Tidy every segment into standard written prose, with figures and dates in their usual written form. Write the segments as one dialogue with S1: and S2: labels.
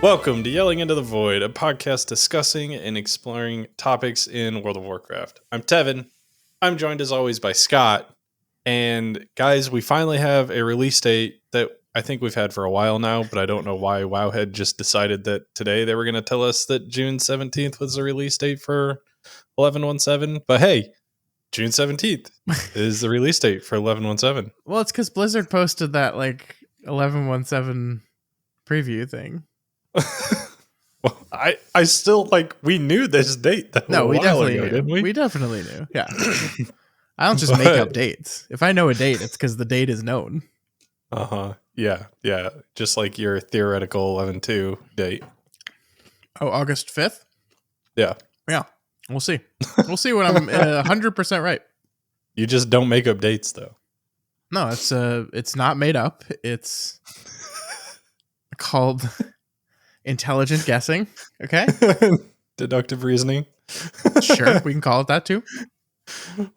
S1: Welcome to Yelling Into the Void, a podcast discussing and exploring topics in World of Warcraft. I'm Tevin. I'm joined as always by Scott. And guys, we finally have a release date that I think we've had for a while now, but I don't know why Wowhead just decided that today they were going to tell us that June 17th was the release date for 1117. But hey, June 17th is the release date for 1117.
S2: Well, it's because Blizzard posted that 1117 preview thing.
S1: Well, I still we knew this date though.
S2: No, we definitely
S1: ago,
S2: knew.
S1: didn't we?
S2: We definitely knew. Yeah. I don't just make up dates. If I know a date, it's because the date is known.
S1: Yeah. Just like your theoretical 11/2 date.
S2: Oh, August 5th?
S1: Yeah.
S2: Yeah. We'll see. We'll see when I'm 100% right.
S1: You just don't make up dates though.
S2: No, it's not made up. It's called intelligent guessing. Okay.
S1: Deductive reasoning.
S2: Sure, we can call it that too.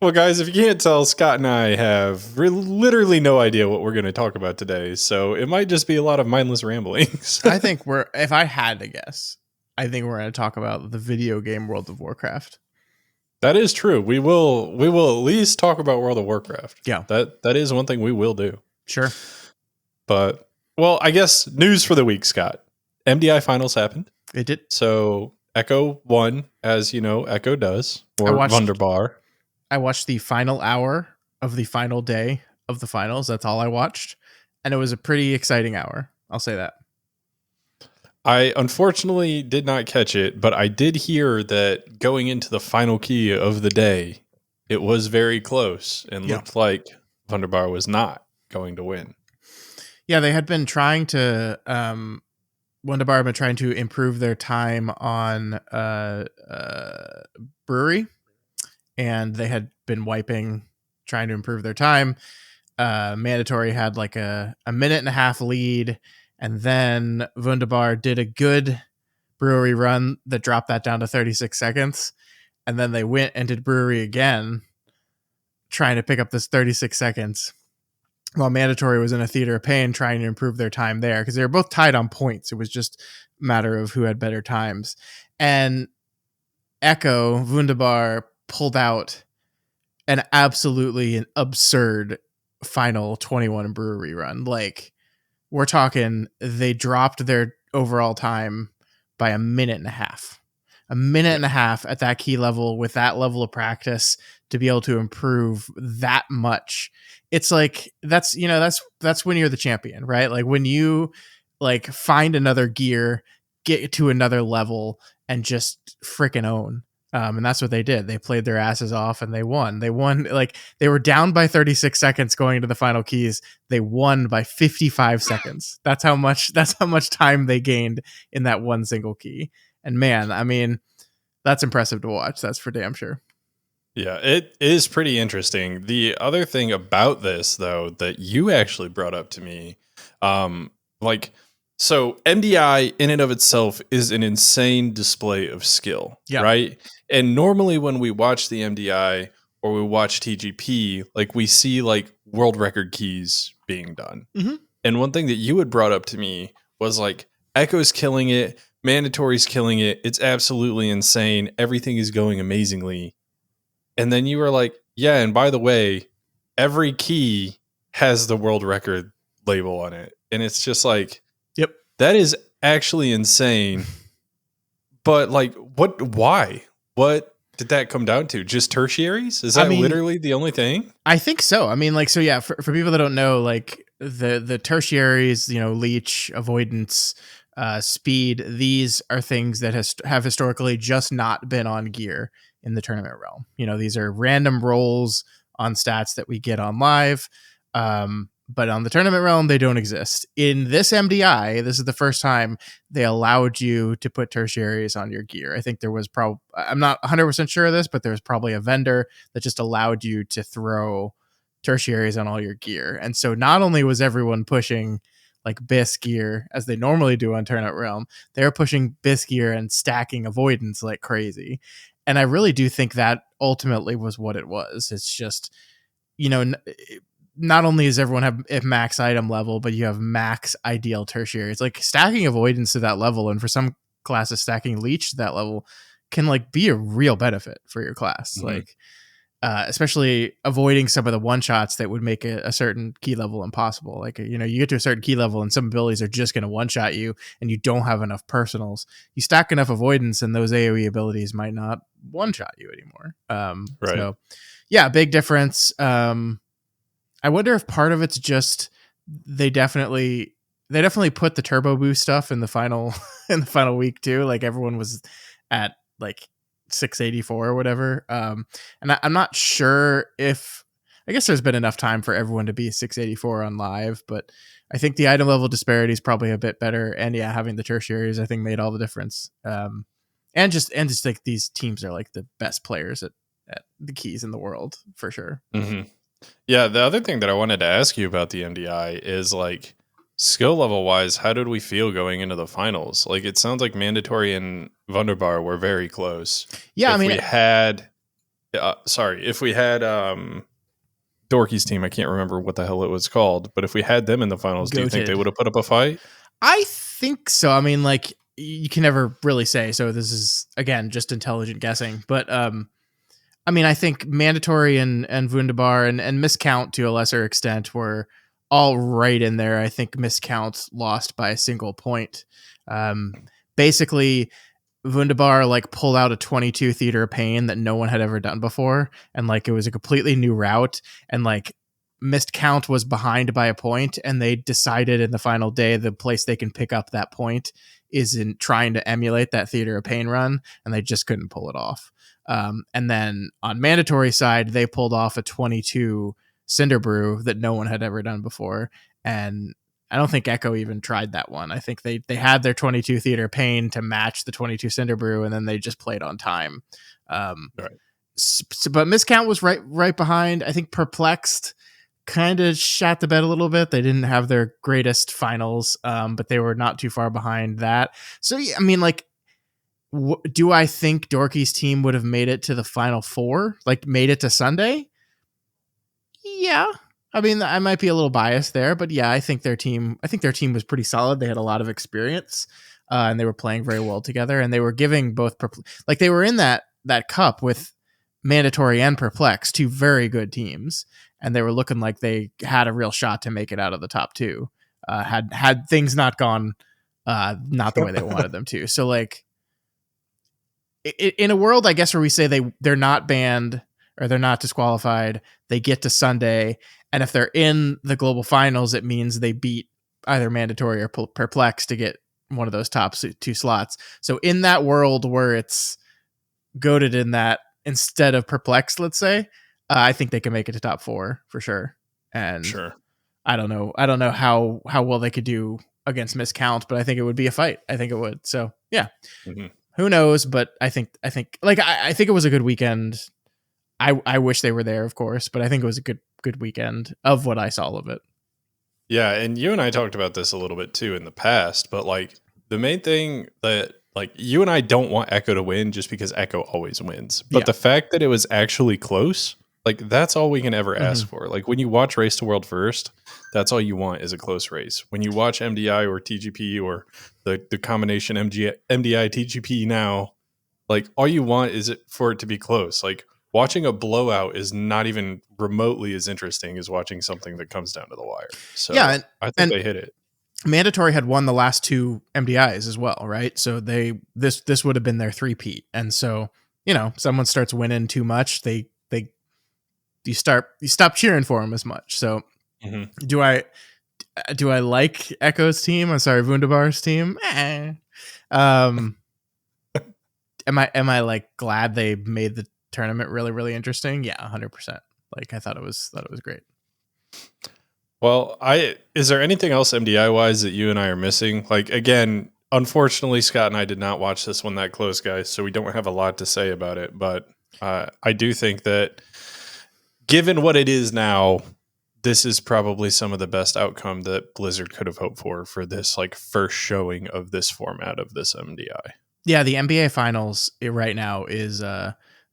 S1: Well, guys, if you can't tell, Scott and I have literally no idea what we're going to talk about today, so it might just be a lot of mindless ramblings.
S2: I think if I had to guess, I think we're going to talk about the video game World of Warcraft.
S1: That is true. We will at least talk about World of Warcraft.
S2: Yeah.
S1: That is one thing we will do.
S2: Sure.
S1: But, well, I guess news for the week, Scott. MDI finals happened.
S2: It did.
S1: So Echo won, as you know, Echo does, or Wunderbar.
S2: I watched the final hour of the final day of the finals. That's all I watched. And it was a pretty exciting hour. I'll say that.
S1: I unfortunately did not catch it, but I did hear that going into the final key of the day, it was very close and looked like Wunderbar was not going to win.
S2: Yeah, they had been trying to Wunderbar had been trying to improve their time on Brewery, and they had been trying to improve their time. Mandatory had a minute and a half lead, and then Wunderbar did a good Brewery run that dropped that down to 36 seconds, and then they went and did Brewery again, trying to pick up this 36 seconds. While Mandatory was in a theater of pain trying to improve their time there because they were both tied on points. It was just a matter of who had better times. And Echo, Wunderbar, pulled out an absolutely absurd final 21 Brewery run. We're talking, they dropped their overall time by a minute and a half. A minute and a half at that key level with that level of practice to be able to improve that much. It's that's when you're the champion, right? When you find another gear, get to another level and just freaking own. And that's what they did. They played their asses off and they won. They were down by 36 seconds going into the final keys. They won by 55 seconds. That's how much time they gained in that one single key. And man, I mean, that's impressive to watch. That's for damn sure.
S1: Yeah, it is pretty interesting. The other thing about this, though, that you actually brought up to me, so MDI in and of itself is an insane display of skill, right? And normally when we watch the MDI or we watch TGP, we see world record keys being done. Mm-hmm. And one thing that you had brought up to me was Echo's killing it, Mandatory's killing it. It's absolutely insane. Everything is going amazingly. And then you were like, yeah, and by the way, every key has the world record label on it. And it's just
S2: yep,
S1: that is actually insane. But why? What did that come down to? Just tertiaries? Is that literally the only thing?
S2: I think so. I mean, for people that don't know, the tertiaries, leech, avoidance, speed, these are things that have historically just not been on gear in the tournament realm. These are random rolls on stats that we get on live. But on the tournament realm, they don't exist. In this MDI, this is the first time they allowed you to put tertiaries on your gear. I think there was I'm not 100% sure of this, but there was probably a vendor that just allowed you to throw tertiaries on all your gear. And so not only was everyone pushing BIS gear as they normally do on tournament realm, they were pushing BIS gear and stacking avoidance like crazy. And I really do think that ultimately was what it was. It's just, not only is everyone have at max item level, but you have max ideal tertiary. It's like stacking avoidance to that level, and for some classes, stacking leech to that level can like be a real benefit for your class.
S1: Mm-hmm.
S2: Like especially avoiding some of the one shots that would make a certain key level impossible. Like, you get to a certain key level and some abilities are just going to one shot you and you don't have enough personals. You stack enough avoidance and those AoE abilities might not one shot you anymore.
S1: Right.
S2: So yeah, big difference. I wonder if part of it's just they definitely put the turbo boost stuff in the final week too. Like everyone was at like 684 or whatever. And I'm not sure if, I guess there's been enough time for everyone to be 684 on live, but I think the item level disparity is probably a bit better. And yeah, having the tertiaries, I think made all the difference. And just like these teams are like the best players at the keys in the world for sure.
S1: Mm-hmm. Yeah. The other thing that I wanted to ask you about the MDI is like, skill level wise, how did we feel going into the finals? Like, it sounds like Mandatory and Wunderbar were very close.
S2: Yeah,
S1: if we had Dorky's team, I can't remember what the hell it was called, but if we had them in the finals, do you think they would have put up a fight?
S2: I think so. I mean, like, you can never really say. So this is again just intelligent guessing, but I mean, I think Mandatory and Wunderbar and Miscount to a lesser extent were all right in there. I think Miscount lost by a single point. Basically, Wunderbar like pulled out a 22 Theater of Pain that no one had ever done before, and like it was a completely new route, and like Miscount was behind by a point, and they decided in the final day the place they can pick up that point is in trying to emulate that Theater of Pain run, and they just couldn't pull it off. And then on Mandatory side, they pulled off a 22 Cinder Brew that no one had ever done before, and I don't think Echo even tried that one. I think they had their 22 Theater Pain to match the 22 Cinder Brew, and then they just played on time.
S1: Right.
S2: But Miscount was right behind. I think Perplexed kind of shot the bed a little bit. They didn't have their greatest finals, but they were not too far behind that. So yeah, I mean, like, do I think Dorky's team would have made it to the final four? Like, made it to Sunday? Yeah. I mean, I might be a little biased there, but yeah, I think their team was pretty solid. They had a lot of experience, and they were playing very well together, and they were giving both like they were in that cup with Mandatory and Perplex, two very good teams, and they were looking like they had a real shot to make it out of the top two. Had things not gone not the way they wanted them to. So like in a world, I guess, where we say they're not banned or they're not disqualified, they get to Sunday, and if they're in the global finals, it means they beat either Mandatory or Perplex to get one of those top two slots. So in that world where it's goated in that instead of Perplex, let's say, I think they can make it to top four for sure. And
S1: sure,
S2: I don't know how well they could do against Miscount, but I think it would be a fight. I think it would. So yeah. Mm-hmm. Who knows? But I think like I think it was a good weekend. I wish they were there, of course, but I think it was a good weekend of what I saw of it.
S1: Yeah, and you and I talked about this a little bit too in the past, but like the main thing that like you and I don't want Echo to win just because Echo always wins. But the fact that it was actually close, like that's all we can ever ask for. Like when you watch Race to World First, that's all you want is a close race. When you watch MDI or TGP or the combination MDI TGP now, like all you want is it for it to be close. Like watching a blowout is not even remotely as interesting as watching something that comes down to the wire. So yeah, I think they hit it.
S2: Mandatory had won the last two MDIs as well, right? So this would have been their three-peat. And so, someone starts winning too much, you stop cheering for them as much. So do I like Echo's team? I'm sorry, Wunderbar's team. Am I like glad they made the tournament really, really interesting? Yeah, 100%. Like I thought it was great.
S1: Well, is there anything else MDI wise that you and I are missing? Like again, unfortunately, Scott and I did not watch this one that close, guys, so we don't have a lot to say about it. But I do think that given what it is now, this is probably some of the best outcome that Blizzard could have hoped for this like first showing of this format of this MDI.
S2: Yeah, the NBA Finals right now is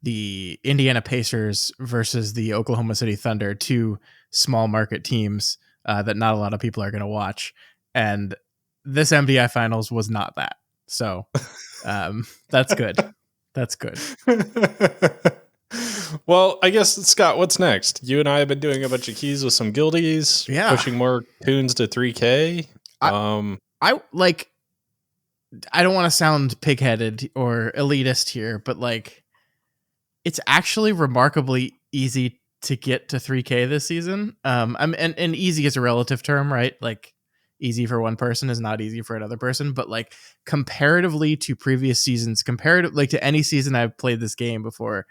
S2: the Indiana Pacers versus the Oklahoma City Thunder, two small market teams that not a lot of people are going to watch. And this MDI finals was not that. So that's good. That's good.
S1: Well, I guess, Scott, what's next? You and I have been doing a bunch of keys with some guildies, pushing more tunes to 3K.
S2: I like, I don't want to sound pigheaded or elitist here, but like, it's actually remarkably easy to get to 3K this season. And easy is a relative term, right? Like, easy for one person is not easy for another person, but like comparatively to previous seasons, like to any season I've played this game before,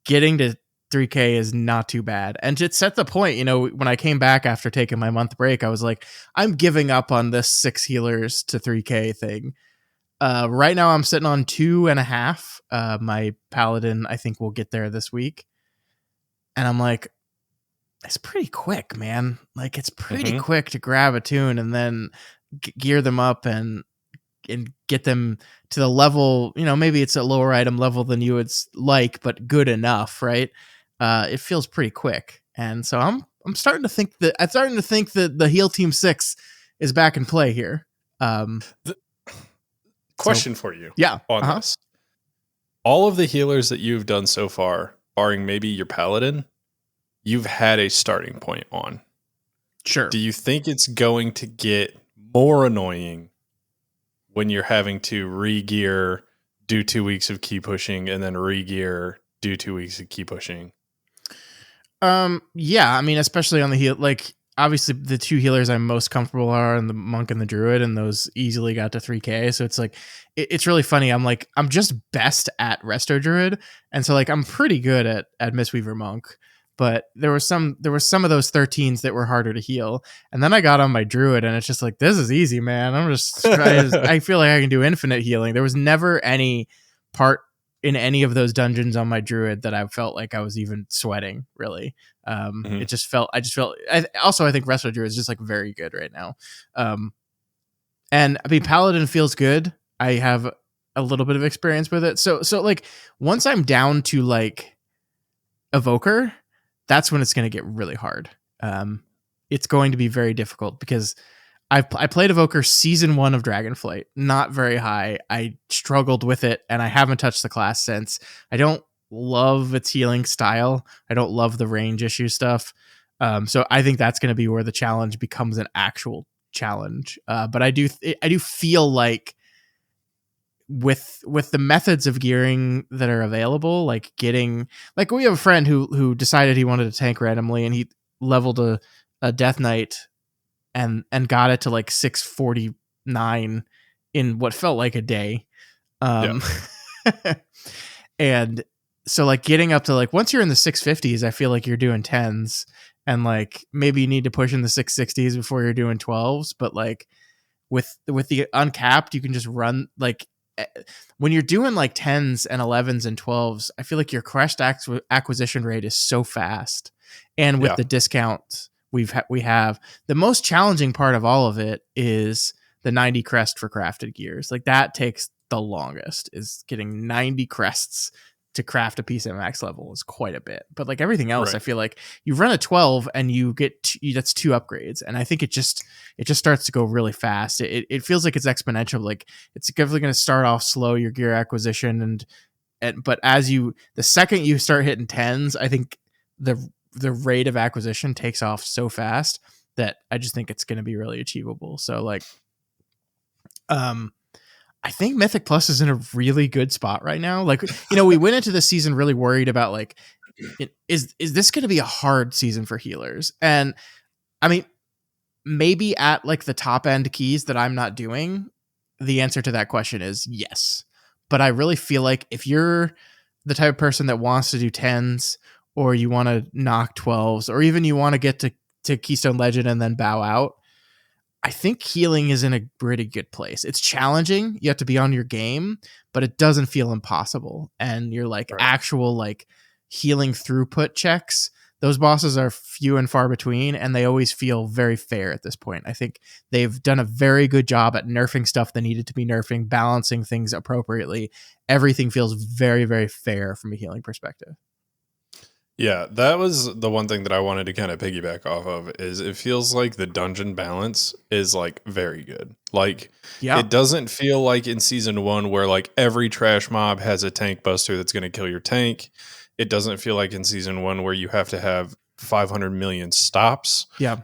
S2: getting to 3K is not too bad. And to set the point, you know, when I came back after taking my month break, I was like, I'm giving up on this 6 healers to 3K thing. Right now I'm sitting on 2.5. My paladin, I think, will get there this week. And I'm like, it's pretty quick, man. Like, it's pretty quick to grab a tune and then gear them up and get them to the level, you know, maybe it's a lower item level than you would like, but good enough, right? It feels pretty quick. And so I'm starting to think that the heal team 6 is back in play here.
S1: Question for you.
S2: Yeah.
S1: On this. All of the healers that you've done so far, barring maybe your paladin, you've had a starting point on.
S2: Sure.
S1: Do you think it's going to get more annoying when you're having to re-gear, do 2 weeks of key pushing, and then re-gear, do 2 weeks of key pushing?
S2: Yeah, I mean, especially on the heal, like, obviously the 2 healers I'm most comfortable are in the monk and the druid, and those easily got to 3K. So it's like, it's really funny. I'm just best at resto druid, and so like I'm pretty good at Mistweaver monk. But there were some of those 13s that were harder to heal, and then I got on my druid, and it's just like, this is easy, man. I feel like I can do infinite healing. There was never any part in any of those dungeons on my druid that I felt like I was even sweating, really. I just felt, I think resto druid is just like very good right now. And I mean, paladin feels good. I have a little bit of experience with it. So like, once I'm down to like evoker, that's when it's going to get really hard. It's going to be very difficult because I played Evoker season 1 of Dragonflight, not very high. I struggled with it, and I haven't touched the class since. I don't love its healing style. I don't love the range issue stuff. So I think that's going to be where the challenge becomes an actual challenge. But I do feel like with the methods of gearing that are available, like getting, like, we have a friend who decided he wanted to tank randomly, and he leveled a Death Knight and got it to like 649 in what felt like a day. And so like getting up to like, once you're in the 650s, I feel like you're doing 10s, and like maybe you need to push in the 660s before you're doing 12s. But like with the uncapped, you can just run, like, when you're doing like 10s and 11s and 12s, I feel like your crest acquisition rate is so fast. And with the discount we have, the most challenging part of all of it is the 90 crest for crafted gears. Like, that takes the longest, is getting 90 crests to craft a piece at max level is quite a bit. But like everything else, right, I feel like you run a 12 and you get that's 2 upgrades, and I think it just starts to go really fast. It feels like it's exponential. Like, it's definitely going to start off slow, your gear acquisition, but the second you start hitting 10s, I think the rate of acquisition takes off so fast that I just think it's going to be really achievable. So like, I think Mythic Plus is in a really good spot right now. Like, you know, we went into the season really worried about like, is this going to be a hard season for healers? And I mean, maybe at like the top end keys that I'm not doing, the answer to that question is yes. But I really feel like if you're the type of person that wants to do 10s, or you want to knock 12s, or even you want to get to Keystone Legend and then bow out, I think healing is in a pretty good place. It's challenging. You have to be on your game, but it doesn't feel impossible. And you're like, right, actual like healing throughput checks, those bosses are few and far between, and they always feel very fair at this point. I think they've done a very good job at nerfing stuff that needed to be nerfing, balancing things appropriately. Everything feels very, very fair from a healing perspective.
S1: Yeah, that was the one thing that I wanted to kind of piggyback off of is it feels like the dungeon balance is like very good. Like
S2: Yeah.
S1: it doesn't feel like in season 1 where like every trash mob has a tank buster that's going to kill your tank. It doesn't feel like in season 1 where you have to have 500 million stops.
S2: Yeah.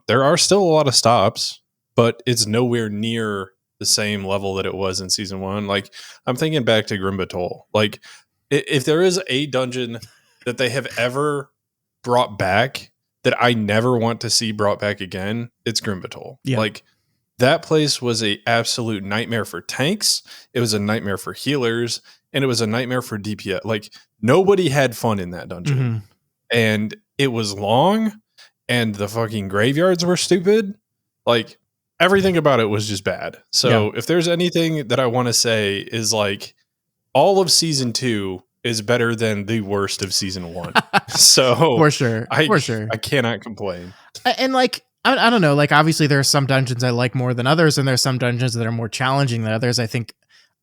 S1: There are still a lot of stops, but it's nowhere near the same level that it was in season 1. Like I'm thinking back to Grim Batol. Like if there is a dungeon that they have ever brought back that I never want to see brought back again, it's Grim Batol.
S2: Yeah.
S1: Like that place was a absolute nightmare for tanks. It was a nightmare for healers, and it was a nightmare for DPS. Like nobody had fun in that dungeon, and it was long, and the fucking graveyards were stupid. Like everything about it was just bad. So if there's anything that I want to say is like all of season 2 is better than the worst of season 1. So
S2: for sure.
S1: I cannot complain.
S2: And like, I don't know, like obviously there are some dungeons I like more than others, and there's some dungeons that are more challenging than others. I think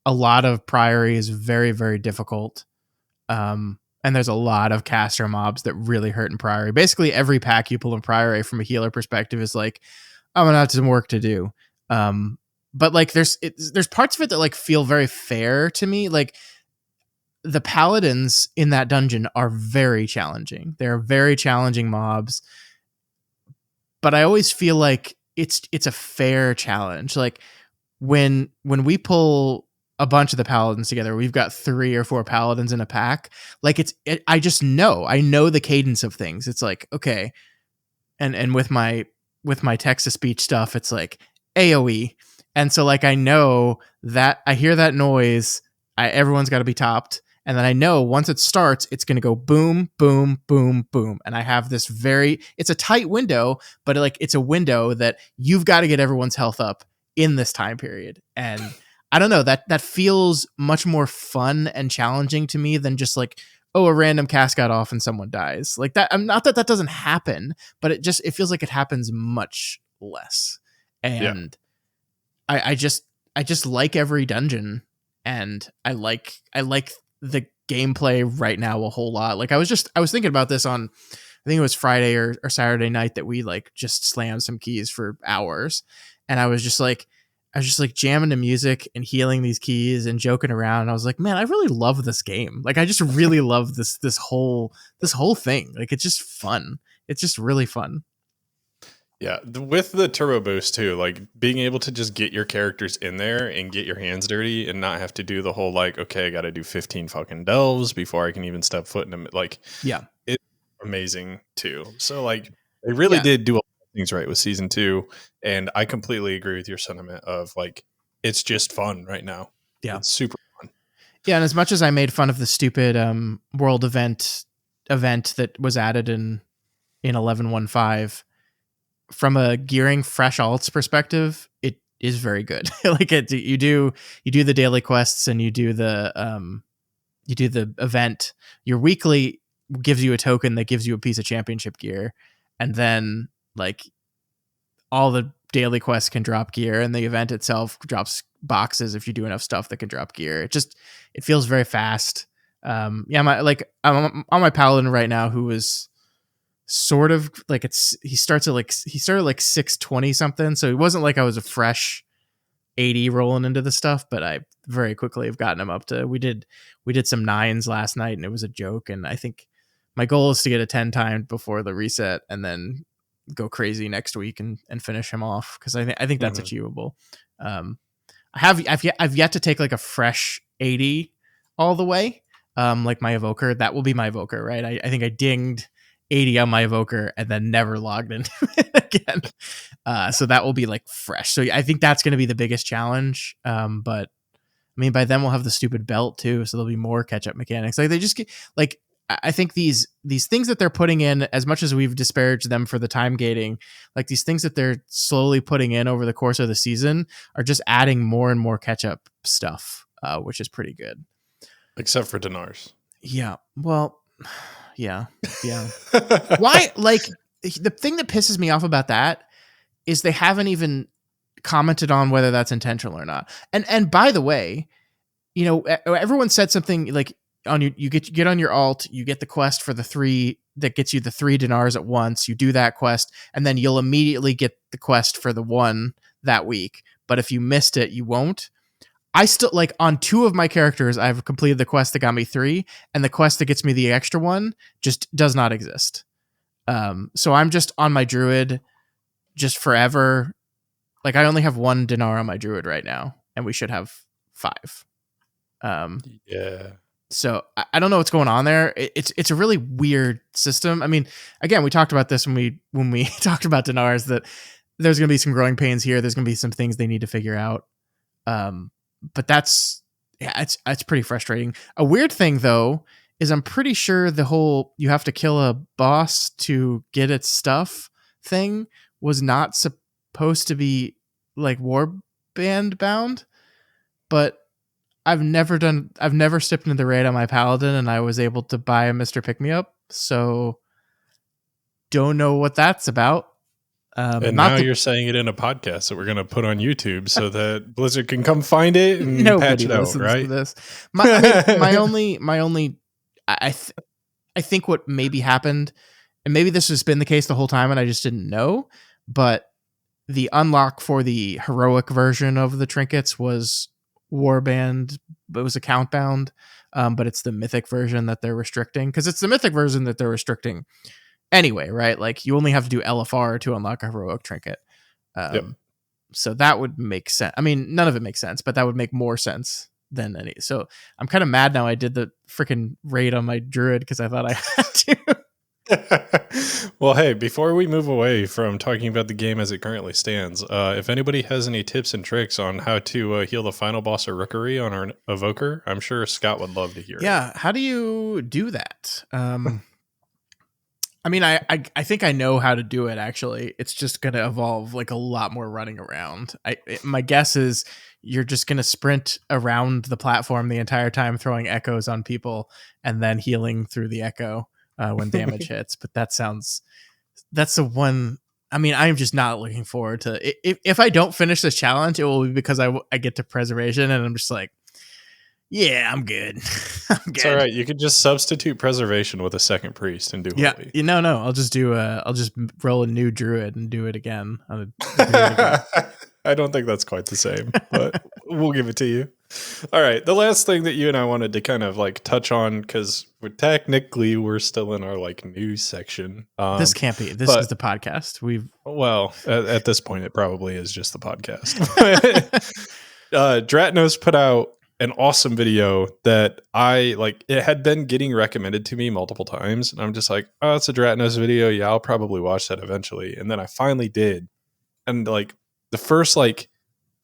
S2: a lot of Priory is very, very difficult. And there's a lot of caster mobs that really hurt in Priory. Basically every pack you pull in Priory from a healer perspective is like, I'm gonna have some work to do. But like there's parts of it that like feel very fair to me. Like the paladins in that dungeon are very challenging. They're very challenging mobs, but I always feel like it's a fair challenge. Like when we pull a bunch of the paladins together, we've got 3 or 4 paladins in a pack. Like I just know, the cadence of things. It's like, okay. And with my text to speech stuff, it's like AoE. And so like, I know that I hear that noise, everyone's got to be topped. And then I know once it starts, it's going to go boom, boom, boom, boom. And I have this it's a tight window, but like it's a window that you've got to get everyone's health up in this time period. And I don't know, that feels much more fun and challenging to me than just like, oh, a random cast got off and someone dies. Like that, I'm not that doesn't happen, but it feels like it happens much less. And I just like every dungeon, and I like the gameplay right now a whole lot. Like I was thinking about this on, I think it was Friday or Saturday night that we like just slammed some keys for hours. And I was just like jamming to music and healing these keys and joking around. And I was like, man, I really love this game. Like I just really love this whole thing. Like it's just fun. It's just really fun.
S1: Yeah, with the turbo boost too, like being able to just get your characters in there and get your hands dirty and not have to do the whole like, okay, I got to do 15 fucking delves before I can even step foot in them. Like,
S2: yeah,
S1: it's amazing too. So like, they really did do a lot of things right with season 2, and I completely agree with your sentiment of like, it's just fun right now.
S2: Yeah,
S1: it's super fun.
S2: Yeah, and as much as I made fun of the stupid world event that was added in 11.15. From a gearing fresh alts perspective, it is very good. Like you do the daily quests and you do the event. Your weekly gives you a token that gives you a piece of championship gear, and then like all the daily quests can drop gear, and the event itself drops boxes if you do enough stuff that can drop gear. It feels very fast. I'm on my paladin right now, who is sort of like he started like 620 something, so it wasn't like I was a fresh 80 rolling into the stuff, but I very quickly have gotten him up to, we did some 9s last night and it was a joke, and I think my goal is to get a 10 time before the reset and then go crazy next week and finish him off, because I think that's achievable. I've yet to take like a fresh 80 all the way, like my evoker. That will be my evoker, right? I think I dinged 80 on my evoker and then never logged into it again. So that will be like fresh. So I think that's going to be the biggest challenge. But I mean, by then we'll have the stupid belt too, so there'll be more catch up mechanics. Like they just get like, I think these things that they're putting in, as much as we've disparaged them for the time gating, like these things that they're slowly putting in over the course of the season are just adding more and more catch up stuff, which is pretty good.
S1: Except for Dinars.
S2: Yeah. Well, yeah. Why? Like the thing that pisses me off about that is they haven't even commented on whether that's intentional or not. And by the way, you know, everyone said something like, on you get on your alt, you get the quest for the 3 that gets you the 3 dinars at once. You do that quest, and then you'll immediately get the quest for the 1 that week. But if you missed it, you won't. I still like on 2 of my characters, I've completed the quest that got me 3, and the quest that gets me the extra 1 just does not exist. So I'm just on my druid just forever. Like I only have 1 dinar on my druid right now, and we should have 5.
S1: Yeah.
S2: So I don't know what's going on there. It's a really weird system. I mean, again, we talked about this when we talked about dinars, that there's going to be some growing pains here. There's going to be some things they need to figure out. But that's it's pretty frustrating. A weird thing though is I'm pretty sure the whole you have to kill a boss to get its stuff thing was not supposed to be like warband bound, but I've never stepped into the raid on my paladin, and I was able to buy a Mr. Pick Me Up. So don't know what that's about.
S1: And now you're saying it in a podcast that we're going to put on YouTube so that Blizzard can come find it and patch it out, right?
S2: To this. My only, I think what maybe happened, and maybe this has been the case the whole time and I just didn't know, but the unlock for the heroic version of the trinkets was warband, it was account bound, but it's the mythic version that they're restricting, because it's the mythic version that they're restricting anyway, right? Like you only have to do LFR to unlock a heroic trinket.
S1: Yep.
S2: So that would make sense. I mean, none of it makes sense, but that would make more sense than any. So I'm kind of mad now I did the freaking raid on my druid because I thought I had to.
S1: Well, hey, before we move away from talking about the game as it currently stands, if anybody has any tips and tricks on how to heal the final boss of Rookery on our Evoker, I'm sure Scott would love to hear it.
S2: Yeah, how do you do that? I mean, I think I know how to do it, actually. It's just going to evolve like a lot more running around. My guess is you're just going to sprint around the platform the entire time, throwing echoes on people and then healing through the echo when damage hits. But that's the one. I mean, I'm just not looking forward to it. If I don't finish this challenge, it will be because I get to preservation and I'm just like, yeah, I'm good.
S1: It's all right. You could just substitute preservation with a second priest and do holy.
S2: Yeah, no. I'll just roll a new druid and do it again.
S1: I don't think that's quite the same, but we'll give it to you. All right. The last thing that you and I wanted to kind of like touch on, because we're still in our like news section.
S2: This can't be. This is the podcast.
S1: At this point, it probably is just the podcast. Dratnos put out an awesome video that I like. It had been getting recommended to me multiple times, and I'm just like, oh, it's a Dratnos video. Yeah, I'll probably watch that eventually. And then I finally did, and like the first like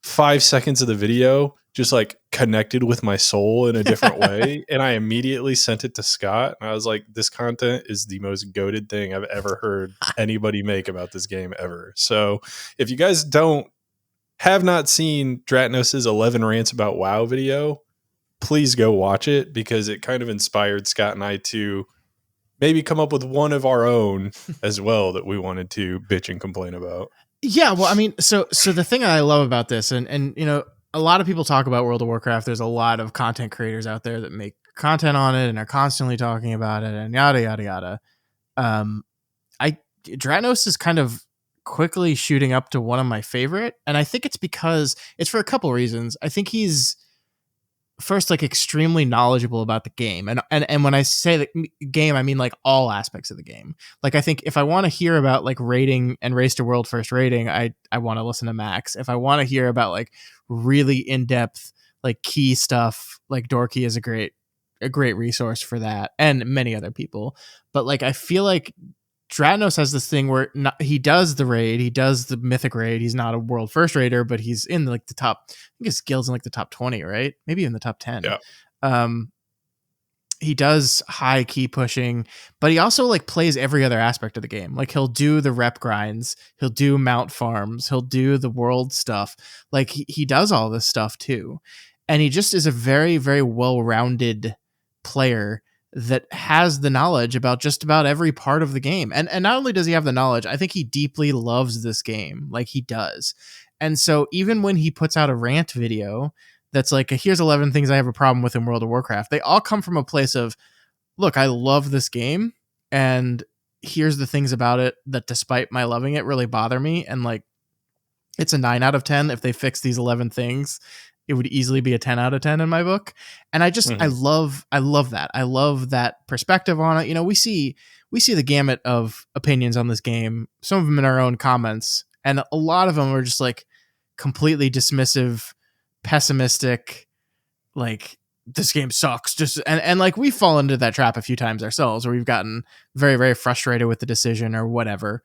S1: 5 seconds of the video just like connected with my soul in a different way, and I immediately sent it to Scott, and I was like, this content is the most goated thing I've ever heard anybody make about this game ever. So if you guys have not seen Dratnos's 11 rants about WoW video, please go watch it, because it kind of inspired Scott and I to maybe come up with one of our own as well that we wanted to bitch and complain about.
S2: Yeah, well, I mean, so the thing I love about this, and you know, a lot of people talk about World of Warcraft. There's a lot of content creators out there that make content on it and are constantly talking about it and yada yada yada. Dratnos is kind of quickly shooting up to one of my favorite, and I think it's because it's for a couple reasons. I think he's first like extremely knowledgeable about the game, and when I say the game, I mean like all aspects of the game. Like I think if I want to hear about like raiding and race to world first raiding, I want to listen to Max. If I want to hear about like really in-depth like key stuff, like Dorky is a great resource for that, and many other people. But like I feel like Dratnos has this thing where he does the raid, he does the mythic raid. He's not a world first raider, but he's in like the top. I think his skill's in like the top 20, right? Maybe in the top 10.
S1: Yeah.
S2: He does high key pushing, but he also like plays every other aspect of the game. Like he'll do the rep grinds, he'll do mount farms, he'll do the world stuff. Like he does all this stuff too, and he just is a very, very well-rounded player that has the knowledge about just about every part of the game. And not only does he have the knowledge, I think he deeply loves this game. Like he does. And so even when he puts out a rant video that's like, here's 11 things I have a problem with in World of Warcraft. They all come from a place of, look, I love this game, and here's the things about it that, despite my loving it, really bother me. And like, it's a 9 out of 10. If they fix these 11 things, it would easily be a 10 out of 10 in my book. And I love that. I love that perspective on it. You know, we see the gamut of opinions on this game, some of them in our own comments, and a lot of them are just like completely dismissive, pessimistic, like, this game sucks. Just and like, we've fallen into that trap a few times ourselves, where we've gotten very, very frustrated with the decision or whatever.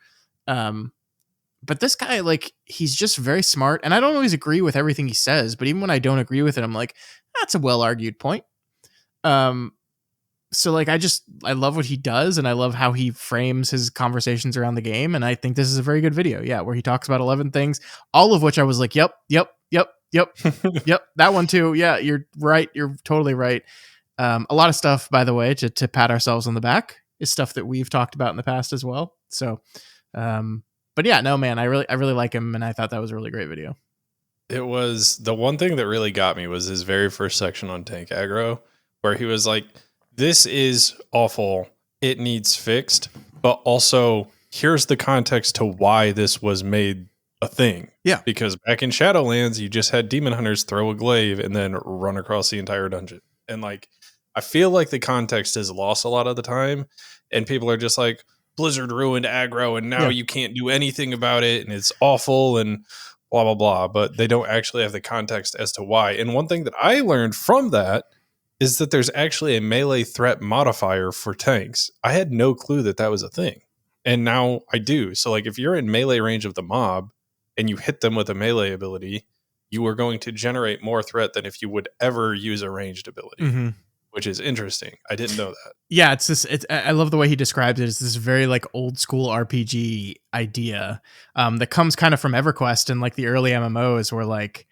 S2: But this guy, like, he's just very smart, and I don't always agree with everything he says, but even when I don't agree with it, I'm like, that's a well argued point. So like, I love what he does, and I love how he frames his conversations around the game, and I think this is a very good video. Yeah, where he talks about 11 things, all of which I was like, yep, that one too. Yeah, you're right. You're totally right. A lot of stuff, by the way, to pat ourselves on the back, is stuff that we've talked about in the past as well. So, but yeah, no, man, I really like him, and I thought that was a really great video.
S1: It was, the one thing that really got me was his very first section on tank aggro, where he was like, this is awful, it needs fixed, but also here's the context to why this was made a thing.
S2: Yeah.
S1: Because back in Shadowlands, you just had demon hunters throw a glaive and then run across the entire dungeon. And like, I feel like the context is lost a lot of the time, and people are just like, Blizzard ruined aggro and now you can't do anything about it and it's awful and blah, blah, blah. But they don't actually have the context as to why. And one thing that I learned from that is that there's actually a melee threat modifier for tanks. I had no clue that that was a thing. And now I do. So like, if you're in melee range of the mob and you hit them with a melee ability, you are going to generate more threat than if you would ever use a ranged ability. Mm-hmm. Which is interesting. I didn't know that.
S2: Yeah, I love the way he describes it. It's this very like old school RPG idea that comes kind of from EverQuest and like the early MMOs, where like,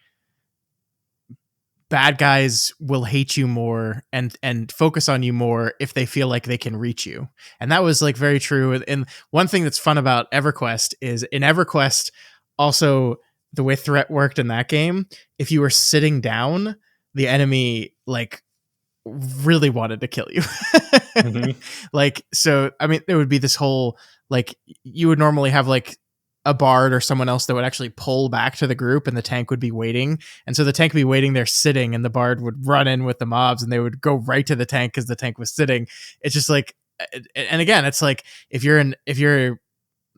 S2: bad guys will hate you more and focus on you more if they feel like they can reach you. And that was like very true. And one thing that's fun about EverQuest is, in EverQuest, also the way threat worked in that game, if you were sitting down, the enemy like really wanted to kill you. Mm-hmm. Like, so I mean, there would be this whole, like, you would normally have like a bard or someone else that would actually pull back to the group, and the tank would be waiting, and so the tank would be waiting there sitting, and the bard would run in with the mobs, and they would go right to the tank because the tank was sitting. It's just like, and again, it's like, if you're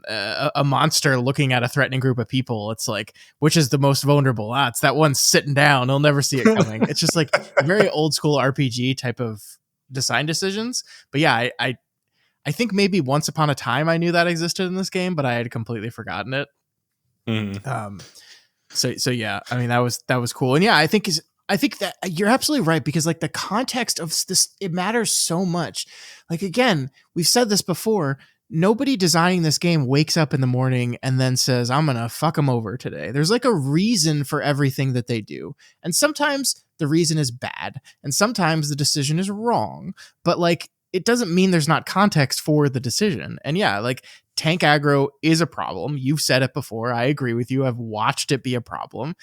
S2: a monster looking at a threatening group of people, it's like, which is the most vulnerable? It's that one sitting down, they'll never see it coming. It's just like very old school RPG type of design decisions. But yeah, I think maybe once upon a time I knew that existed in this game, but I had completely forgotten it. Mm-hmm. So yeah, I mean, that was cool. And yeah, I think that you're absolutely right, because like, the context of this, it matters so much. Like, again, we've said this before, nobody designing this game wakes up in the morning and then says, I'm going to fuck them over today. There's like a reason for everything that they do. And sometimes the reason is bad, and sometimes the decision is wrong, but like, it doesn't mean there's not context for the decision. And yeah, like, tank aggro is a problem. You've said it before. I agree with you. I've watched it be a problem.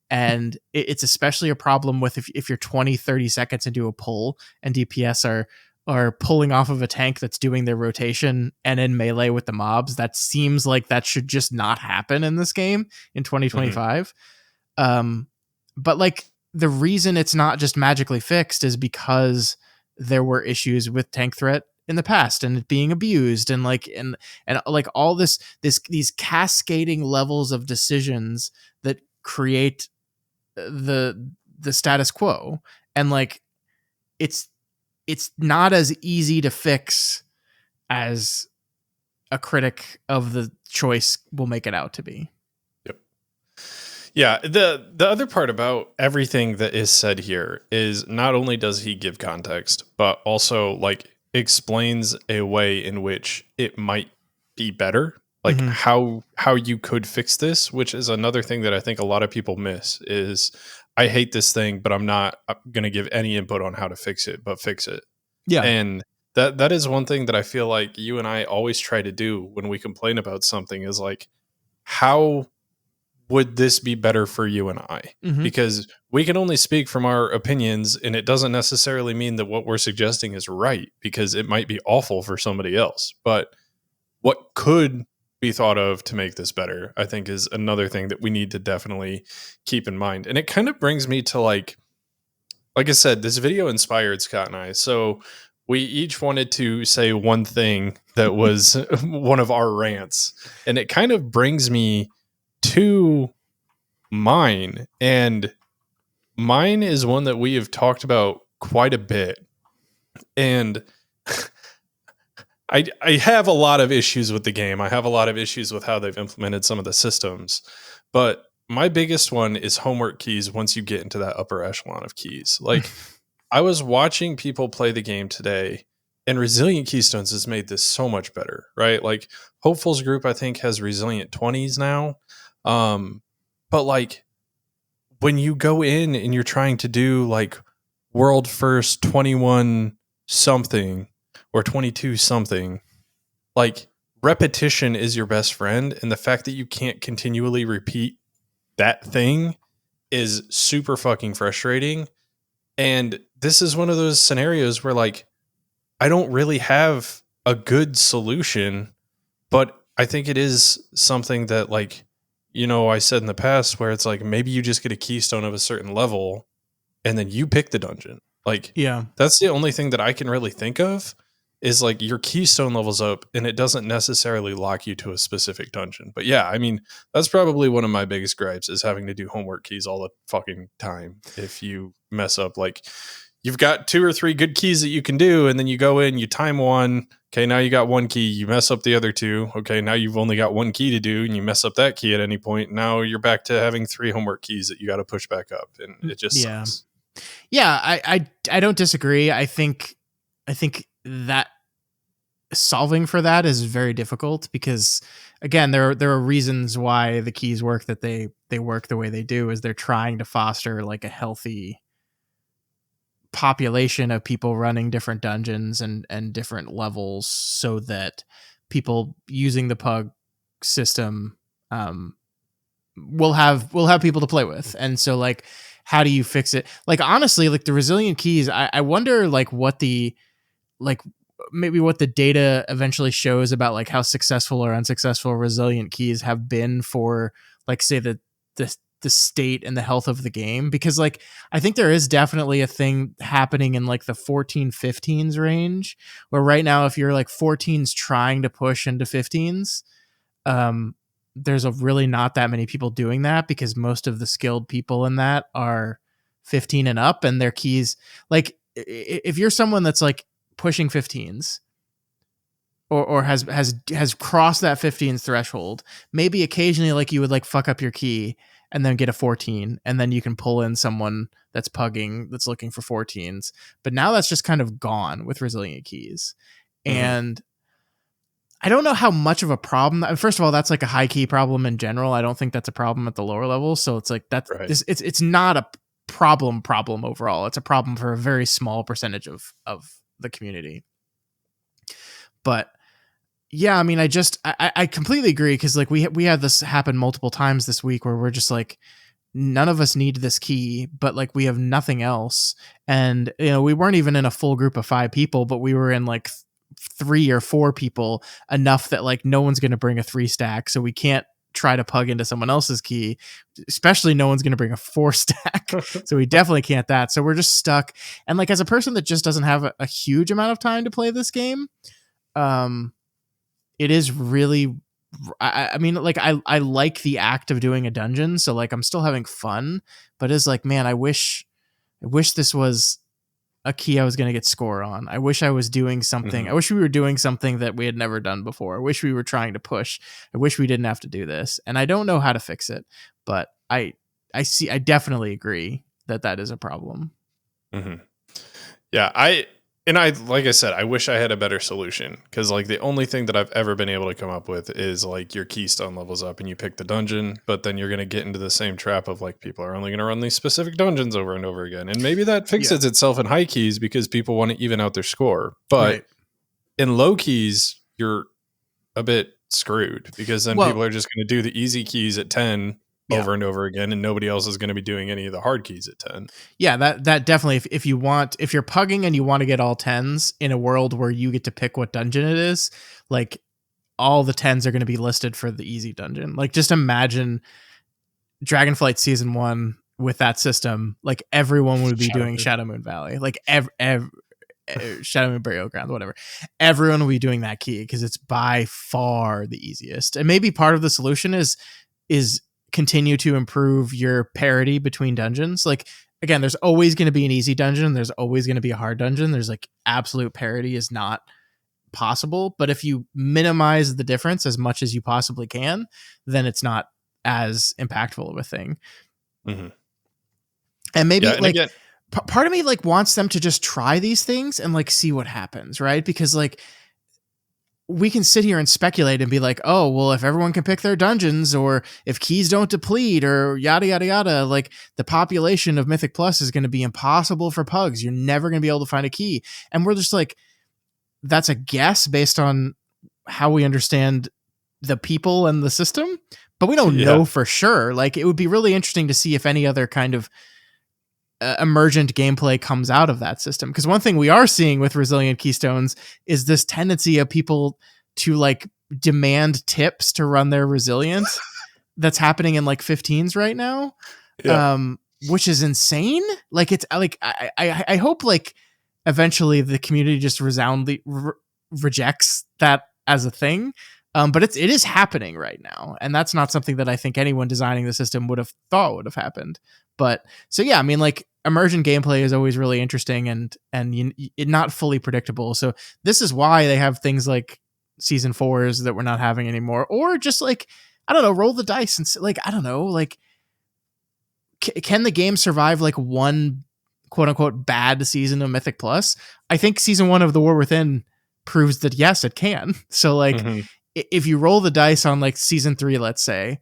S2: And it's especially a problem with if you're 20, 30 seconds into a pull and DPS are pulling off of a tank that's doing their rotation and in melee with the mobs. That seems like that should just not happen in this game in 2025. Mm-hmm. But like, the reason it's not just magically fixed is because there were issues with tank threat in the past, and it being abused, and like, and like all these cascading levels of decisions that create the status quo. And like, it's not as easy to fix as a critic of the choice will make it out to be.
S1: Yep. Yeah. The other part about everything that is said here is, not only does he give context, but also like explains a way in which it might be better. Like, mm-hmm. how you could fix this, which is another thing that I think a lot of people miss, is I hate this thing, but I'm not going to give any input on how to fix it, but fix it. Yeah. And that is one thing that I feel like you and I always try to do when we complain about something, is like, how would this be better for you and I? Because we can only speak from our opinions, and it doesn't necessarily mean that what we're suggesting is right, because it might be awful for somebody else. But what could be thought of to make this better, I think, is another thing that we need to definitely keep in mind. And it kind of brings me to like I said, this video inspired Scott and I. So we each wanted to say one thing that was one of our rants. And it kind of brings me to mine. And mine is one that we have talked about quite a bit. And I have a lot of issues with the game. I have a lot of issues with how they've implemented some of the systems. But my biggest one is homework keys once you get into that upper echelon of keys. Like, I was watching people play the game today, and Resilient Keystones has made this so much better, right? Like, Hopeful's group, I think, has Resilient 20s now. But like, when you go in and you're trying to do like world first 21 something or 22 something, like, repetition is your best friend. And the fact that you can't continually repeat that thing is super fucking frustrating. And this is one of those scenarios where, like, I don't really have a good solution, but I think it is something that, like, I said in the past where it's like, maybe you just get a keystone of a certain level and then you pick the dungeon. Like,
S2: Yeah.
S1: That's the only thing that I can really think of is like your keystone levels up and it doesn't necessarily lock you to a specific dungeon. But yeah, I mean, that's probably one of my biggest gripes is having to do homework keys all the fucking time. If you mess up, like, you've got 2 or 3 good keys that you can do, and then you go in, you time one. Okay, now you got 1 key, you mess up the other 2. Okay, now you've only got 1 key to do, and you mess up that key at any point. Now you're back to having 3 homework keys that you got to push back up, and it just sucks.
S2: Yeah, I don't disagree. I think that solving for that is very difficult because, again, there are reasons why the keys work that they work the way they do, is they're trying to foster like a healthy population of people running different dungeons and different levels so that people using the pug system will have people to play with. And so, like, how do you fix it? Like, honestly, like the resilient keys, I wonder like what the maybe what the data eventually shows about like how successful or unsuccessful resilient keys have been for, like, say the state and the health of the game. Because, like, I think there is definitely a thing happening in like the 14-15s range where right now, if you're like 14s trying to push into 15s, there's really not that many people doing that because most of the skilled people in that are 15 and up, and their keys, like, if you're someone that's like pushing 15s or has crossed that 15s threshold, maybe occasionally like you would like fuck up your key and then get a 14, and then you can pull in someone that's pugging that's looking for 14s. But now that's just kind of gone with resilient keys. And I don't know how much of a problem. First of all, that's like a high key problem in general. I don't think that's a problem at the lower level. So it's like that's
S1: Right.
S2: It's not a problem overall. It's a problem for a very small percentage of the community. But yeah, I mean, I completely agree, because like we had this happen multiple times this week where we're just like, none of us need this key, but like we have nothing else. And we weren't even in a full group of 5 people, but we were in like 3 or 4 people, enough that like no one's going to bring a 3 stack, so we can't try to pug into someone else's key, especially no one's going to bring a 4 stack. So we definitely can't that. So we're just stuck. And like, as a person that just doesn't have a huge amount of time to play this game, it is really, I mean, like, I like the act of doing a dungeon, so like I'm still having fun, but it's like, man, I wish this was a key I was going to get score on. I wish I was doing something. I wish we were doing something that we had never done before. I wish we were trying to push. I wish we didn't have to do this. And I don't know how to fix it, but I definitely agree that is a problem.
S1: Yeah, like I said, I wish I had a better solution, because like the only thing that I've ever been able to come up with is like your keystone levels up and you pick the dungeon, but then you're going to get into the same trap of like people are only going to run these specific dungeons over and over again. And maybe that fixes itself in high keys because people want to even out their score. But in low keys, you're a bit screwed, because then people are just going to do the easy keys at 10 over and over again, and nobody else is going to be doing any of the hard keys at 10.
S2: Yeah, that definitely, if you're pugging and you want to get all 10s in a world where you get to pick what dungeon it is, like all the 10s are going to be listed for the easy dungeon. Like just imagine Dragonflight Season 1 with that system, like everyone would be doing Shadow Moon Valley, like Shadow Moon Burial Ground, whatever. Everyone will be doing that key because it's by far the easiest. And maybe part of the solution is continue to improve your parity between dungeons. Like again, there's always going to be an easy dungeon, there's always going to be a hard dungeon. There's like absolute parity is not possible, but if you minimize the difference as much as you possibly can, then it's not as impactful of a thing.
S1: Mm-hmm.
S2: And maybe part of me like wants them to just try these things and like see what happens, right? Because like we can sit here and speculate and be like, oh, well, if everyone can pick their dungeons, or if keys don't deplete, or yada yada yada, like the population of Mythic Plus is going to be impossible for pugs. You're never going to be able to find a key. And we're just like, that's a guess based on how we understand the people and the system, but we don't know for sure. Like it would be really interesting to see if any other kind of emergent gameplay comes out of that system. Because one thing we are seeing with Resilient Keystones is this tendency of people to like demand tips to run their Resilient that's happening in like 15s right now. Which is insane. Like it's like, I hope like eventually the community just resoundingly rejects that as a thing. But it is happening right now. And that's not something that I think anyone designing the system would have thought would have happened. But so, yeah, I mean, like emergent gameplay is always really interesting and not fully predictable. So this is why they have things like season 4s that we're not having anymore, or just like, I don't know, roll the dice and like, I don't know, like, can the game survive like one quote unquote bad season of Mythic Plus? I think season 1 of The War Within proves that yes, it can. So like, if you roll the dice on like season 3, let's say,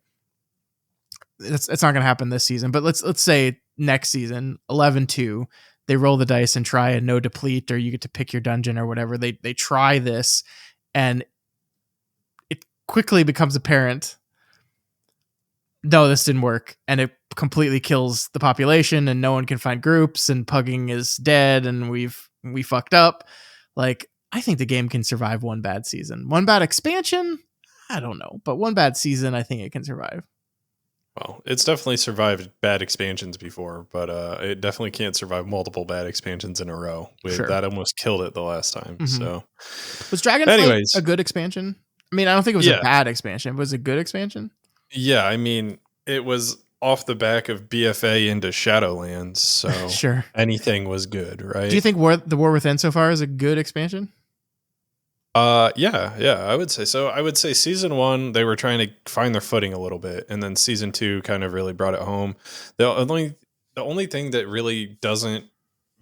S2: it's not going to happen this season, but let's say next season, 11-2, they roll the dice and try a no deplete, or you get to pick your dungeon or whatever. They try this, and it quickly becomes apparent, no, this didn't work, and it completely kills the population, and no one can find groups, and pugging is dead, and we fucked up. Like, I think the game can survive one bad season. One bad expansion, I don't know, but one bad season, I think it can survive.
S1: Well, it's definitely survived bad expansions before, but it definitely can't survive multiple bad expansions in a row. That almost killed it the last time. Mm-hmm. So,
S2: was Dragonflight a good expansion? I mean, I don't think it was a bad expansion. Was it a good expansion?
S1: Yeah, I mean, it was off the back of BFA into Shadowlands, so
S2: sure,
S1: anything was good, right?
S2: Do you think The War Within so far is a good expansion?
S1: Yeah, I would say so. I would say season 1, they were trying to find their footing a little bit, and then season 2 kind of really brought it home. The only thing that really doesn't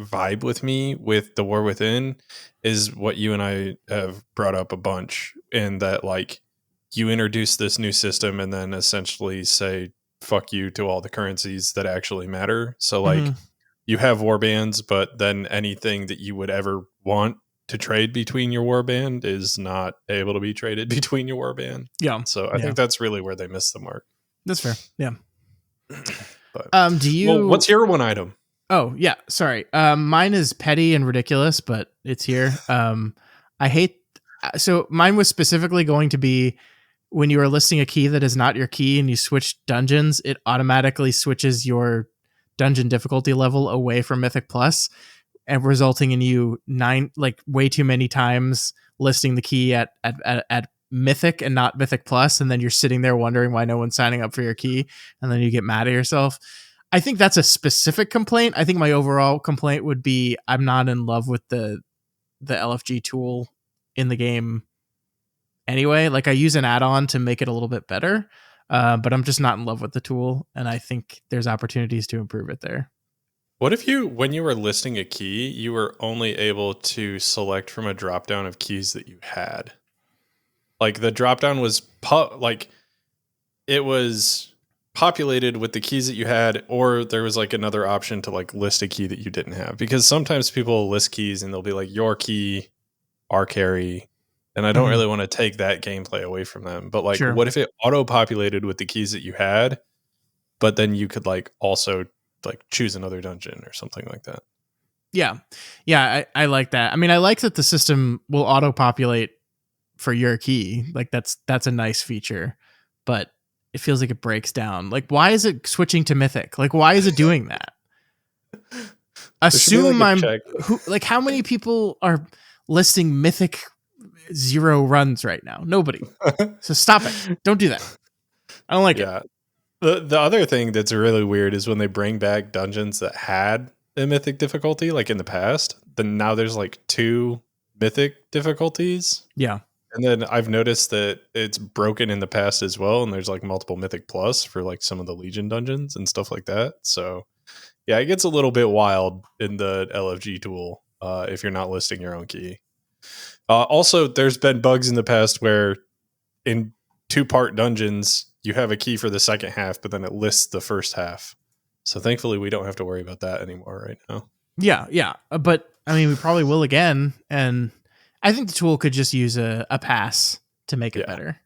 S1: vibe with me with The War Within is what you and I have brought up a bunch, in that like you introduce this new system and then essentially say fuck you to all the currencies that actually matter. So like you have warbands, but then anything that you would ever want to trade between your warband is not able to be traded between your warband.
S2: Yeah.
S1: So I think that's really where they missed the mark.
S2: That's fair. Yeah.
S1: But,
S2: what's
S1: your one item?
S2: Oh yeah. Sorry. Mine is petty and ridiculous, but it's here. So mine was specifically going to be, when you are listing a key that is not your key and you switch dungeons, it automatically switches your dungeon difficulty level away from Mythic Plus, and resulting in you way too many times listing the key at Mythic and not Mythic Plus, and then you're sitting there wondering why no one's signing up for your key, and then you get mad at yourself. I think that's a specific complaint. I think my overall complaint would be I'm not in love with the LFG tool in the game anyway. Like, I use an add-on to make it a little bit better, but I'm just not in love with the tool, and I think there's opportunities to improve it there.
S1: What if when you were listing a key, you were only able to select from a dropdown of keys that you had? Like the dropdown was it was populated with the keys that you had, or there was like another option to like list a key that you didn't have. Because sometimes people list keys and they'll be like your key, our carry, and I don't really want to take that gameplay away from them. But like, what if it auto populated with the keys that you had? but then you could like also like choose another dungeon or something like that.
S2: Yeah. I like that. I mean, I like that the system will auto-populate for your key. Like that's a nice feature, but it feels like it breaks down. Like, why is it switching to mythic? Like, why is it doing that? Assume
S1: like
S2: like how many people are listing mythic 0 runs right now? Nobody. So stop it. Don't do that. I don't like it.
S1: The other thing that's really weird is when they bring back dungeons that had a mythic difficulty, like in the past, then now there's like 2 mythic difficulties.
S2: Yeah.
S1: And then I've noticed that it's broken in the past as well, and there's like multiple mythic plus for like some of the Legion dungeons and stuff like that. So yeah, it gets a little bit wild in the LFG tool if you're not listing your own key. Also, there's been bugs in the past where in 2-part dungeons, you have a key for the second half, but then it lists the first half. So thankfully, we don't have to worry about that anymore right now.
S2: Yeah. But I mean, we probably will again. And I think the tool could just use a pass to make it better.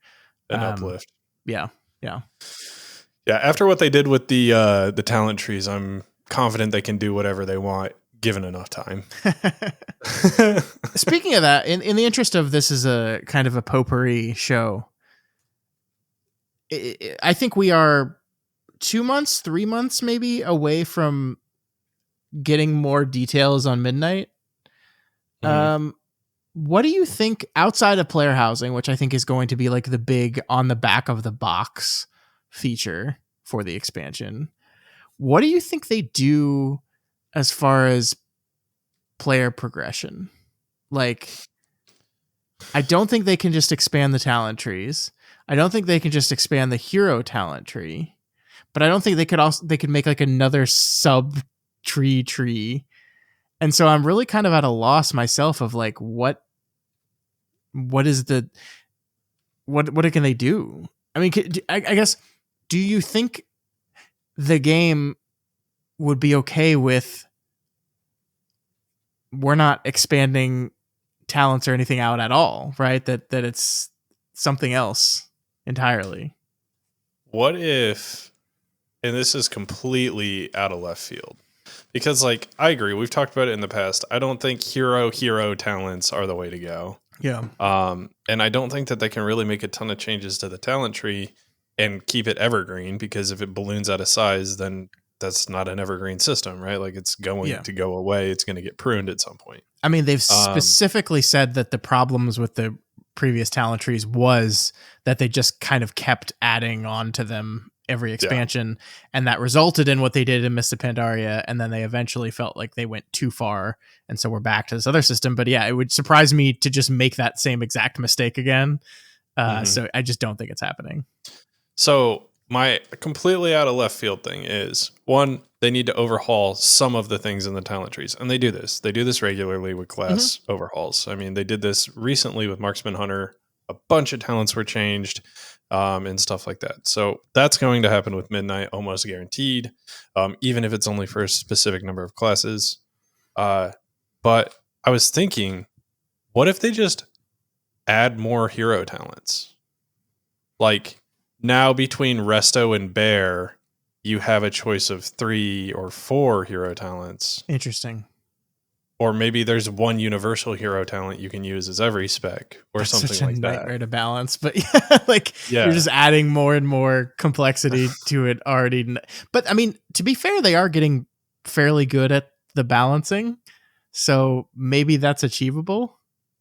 S1: An uplift.
S2: Yeah.
S1: After what they did with the talent trees, I'm confident they can do whatever they want given enough time.
S2: Speaking of that, in the interest of this is a kind of a potpourri show, I think we are 2 months, 3 months maybe away from getting more details on Midnight. Mm-hmm. What do you think outside of player housing, which I think is going to be like the big on the back of the box feature for the expansion? What do you think they do as far as player progression? Like, I don't think they can just expand the talent trees. I don't think they can just expand the hero talent tree, but I don't think they could make like another sub tree. And so I'm really kind of at a loss myself of like, what can they do? I mean, I guess, do you think the game would be okay with we're not expanding talents or anything out at all, right? That it's something else entirely.
S1: What if, and this is completely out of left field, because like I agree, we've talked about it in the past. I don't think hero talents are the way to go.
S2: Yeah.
S1: And I don't think that they can really make a ton of changes to the talent tree and keep it evergreen, because if it balloons out of size, then that's not an evergreen system, right? Like it's going to go away. It's going to get pruned at some point.
S2: I mean, they've specifically said that the problems with the previous talent trees was that they just kind of kept adding on to them every expansion, and that resulted in what they did in Mists of Pandaria, and then they eventually felt like they went too far, and so we're back to this other system. But yeah, it would surprise me to just make that same exact mistake again. So I just don't think it's happening.
S1: So my completely out of left field thing is, one, they need to overhaul some of the things in the talent trees. And they do this. They do this regularly with class overhauls. I mean, they did this recently with Marksman Hunter. A bunch of talents were changed and stuff like that. So that's going to happen with Midnight, almost guaranteed, even if it's only for a specific number of classes. But I was thinking, what if they just add more hero talents? Like, now between Resto and Bear, you have a choice of 3 or 4 hero talents.
S2: Interesting.
S1: Or maybe there's one universal hero talent you can use as every spec, or that's something like that. Such a
S2: nightmare to balance, but you're just adding more and more complexity to it already. But I mean, to be fair, they are getting fairly good at the balancing, so maybe that's achievable.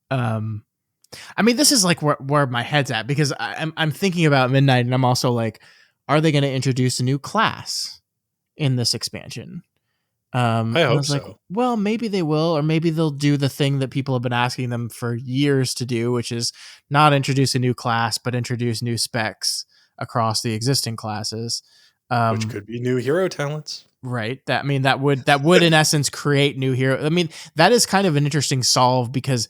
S2: I mean, this is like where my head's at, because I'm thinking about Midnight, and I'm also like, are they going to introduce a new class in this expansion?
S1: I hope so.
S2: Like, well, maybe they will, or maybe they'll do the thing that people have been asking them for years to do, which is not introduce a new class, but introduce new specs across the existing classes.
S1: Which could be new hero talents.
S2: Right. That would in essence create new hero. I mean, that is kind of an interesting solve, because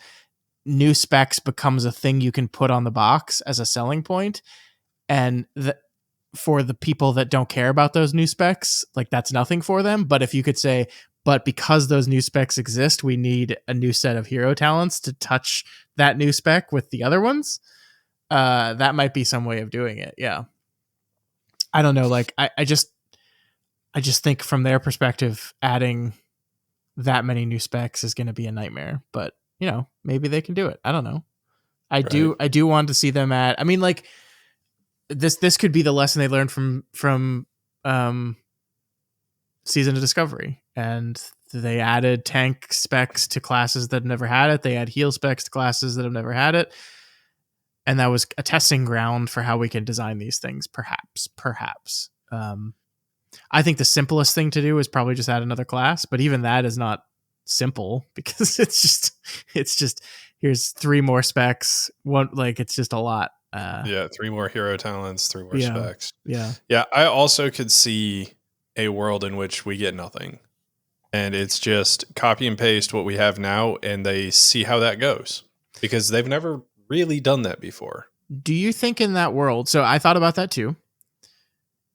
S2: new specs becomes a thing you can put on the box as a selling point. And for the people that don't care about those new specs, like that's nothing for them. But if you could say, but because those new specs exist, we need a new set of hero talents to touch that new spec with the other ones. That might be some way of doing it. Yeah. I don't know. Like I just, I just think from their perspective, adding that many new specs is going to be a nightmare. But maybe they can do it. I don't know. I do want to see them add. I mean, like this could be the lesson they learned from Season of Discovery, and they added tank specs to classes that have never had it. They add heal specs to classes that have never had it. And that was a testing ground for how we can design these things, perhaps. I think the simplest thing to do is probably just add another class, but even that is not simple because it's just here's 3 more specs. It's just a lot.
S1: 3 more hero talents, 3 more specs.
S2: Yeah.
S1: I also could see a world in which we get nothing. And it's just copy and paste what we have now, and they see how that goes. Because they've never really done that before.
S2: Do you think in that world, so I thought about that too.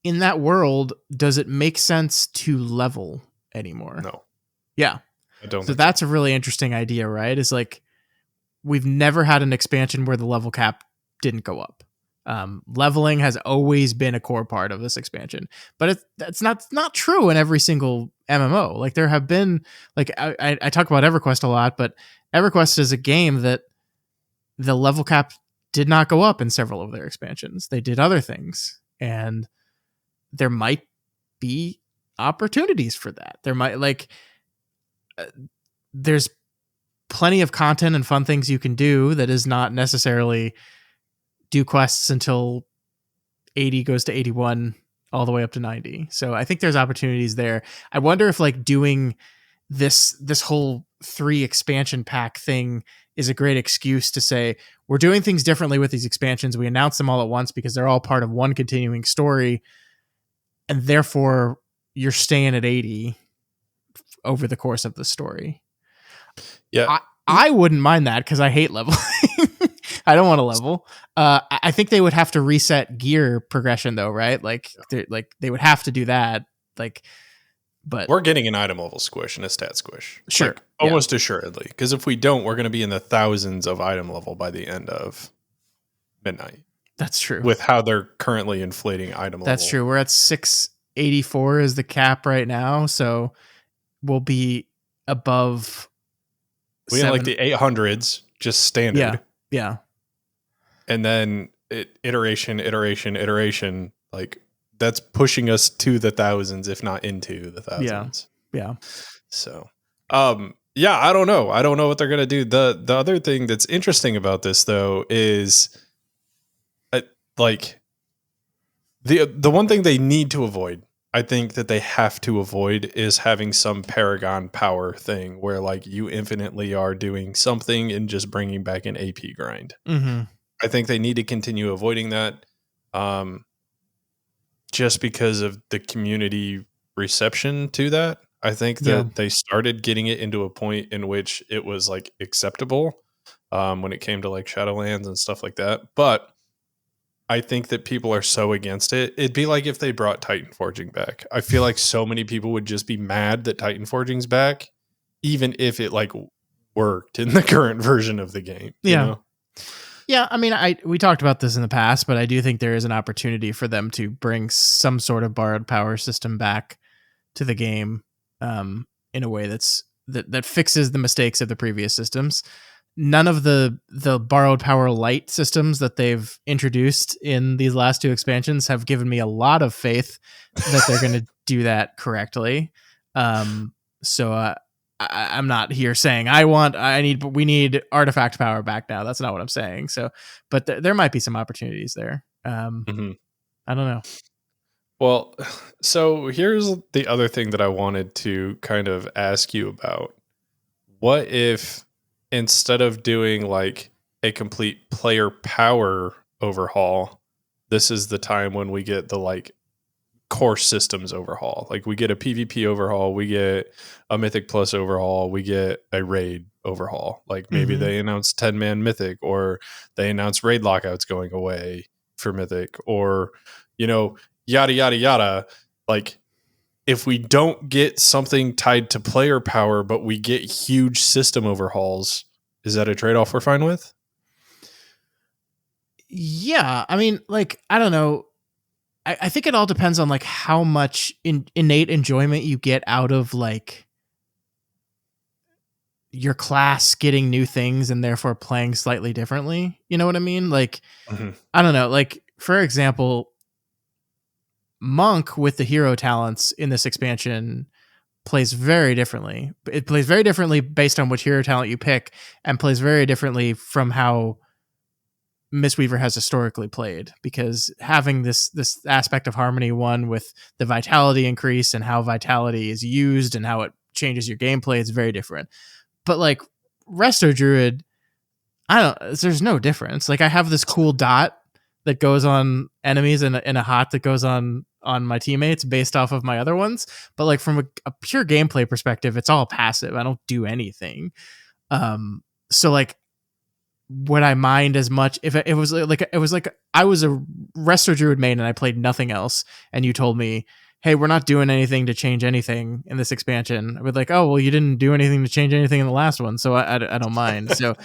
S2: In that world, does it make sense to level anymore?
S1: No.
S2: Yeah.
S1: I don't.
S2: So that's a really interesting idea, right? It's like we've never had an expansion where the level cap didn't go up. Leveling has always been a core part of this expansion, but that's not true in every single MMO. Like there have been, like I talk about EverQuest a lot, but EverQuest is a game that the level cap did not go up in several of their expansions. They did other things, and there might be opportunities for that. There might there's plenty of content and fun things you can do that is not necessarily do quests until 80 goes to 81 all the way up to 90. So I think there's opportunities there. I wonder if doing this whole 3 expansion pack thing is a great excuse to say we're doing things differently with these expansions. We announce them all at once because they're all part of one continuing story, and therefore you're staying at 80 over the course of the story.
S1: Yeah.
S2: I wouldn't mind that because I hate leveling. I don't want to level. I think they would have to reset gear progression though, right? They would have to do that. But
S1: we're getting an item level squish and a stat squish.
S2: Sure.
S1: Almost assuredly. Because if we don't, we're going to be in the thousands of item level by the end of midnight.
S2: That's true.
S1: With how they're currently inflating item level.
S2: That's true. We're at 684 is the cap right now. So we'll be above.
S1: We in the 800s, just standard.
S2: Yeah.
S1: And then iteration, that's pushing us to the thousands, if not into the thousands.
S2: Yeah.
S1: So, I don't know. I don't know what they're going to do. The other thing that's interesting about this though is the one thing they need to avoid, I think that they have to avoid, is having some Paragon power thing where you infinitely are doing something and just bringing back an AP grind.
S2: Mm-hmm.
S1: I think they need to continue avoiding that, just because of the community reception to that. I think that they started getting it into a point in which it was acceptable when it came to Shadowlands and stuff like that. But I think that people are so against it. It'd be like if they brought Titan Forging back. I feel like so many people would just be mad that Titan Forging's back, even if it worked in the current version of the game. You know?
S2: Yeah, I mean, we talked about this in the past, but I do think there is an opportunity for them to bring some sort of borrowed power system back to the game in a way that fixes the mistakes of the previous systems. None of the borrowed power light systems that they've introduced in these last 2 expansions have given me a lot of faith that they're going to do that correctly. So I'm not here saying we need artifact power back now. That's not what I'm saying. So, but there might be some opportunities there. I don't know.
S1: Well, so here's the other thing that I wanted to kind of ask you about. What if instead of doing a complete player power overhaul, this is the time when we get the core systems overhaul? We get a PvP overhaul, we get a Mythic Plus overhaul, we get a raid overhaul. Maybe they announce 10-man Mythic, or they announce raid lockouts going away for Mythic, or yada yada yada. If we don't get something tied to player power, but we get huge system overhauls, is that a trade-off we're fine with?
S2: Yeah. I mean, I don't know. I think it all depends on like how much innate enjoyment you get out of like your class getting new things and therefore playing slightly differently. You know what I mean? Like, I don't know. Like, for example, Monk with the hero talents in this expansion plays very differently. It plays very differently based on which hero talent you pick, and plays very differently from how Mistweaver has historically played, because having this aspect of Harmony 1 with the vitality increase and how vitality is used and how it changes your gameplay, it's very different. But like Resto Druid, there's no difference. Like I have this cool dot that goes on enemies and a hot that goes on my teammates based off of my other ones. But like from a pure gameplay perspective, it's all passive. I don't do anything. So like, would I mind as much if it was like I was a Resto Druid main and I played nothing else, and you told me, hey, we're not doing anything to change anything in this expansion. I would like, oh, well, you didn't do anything to change anything in the last one, so I don't mind. So,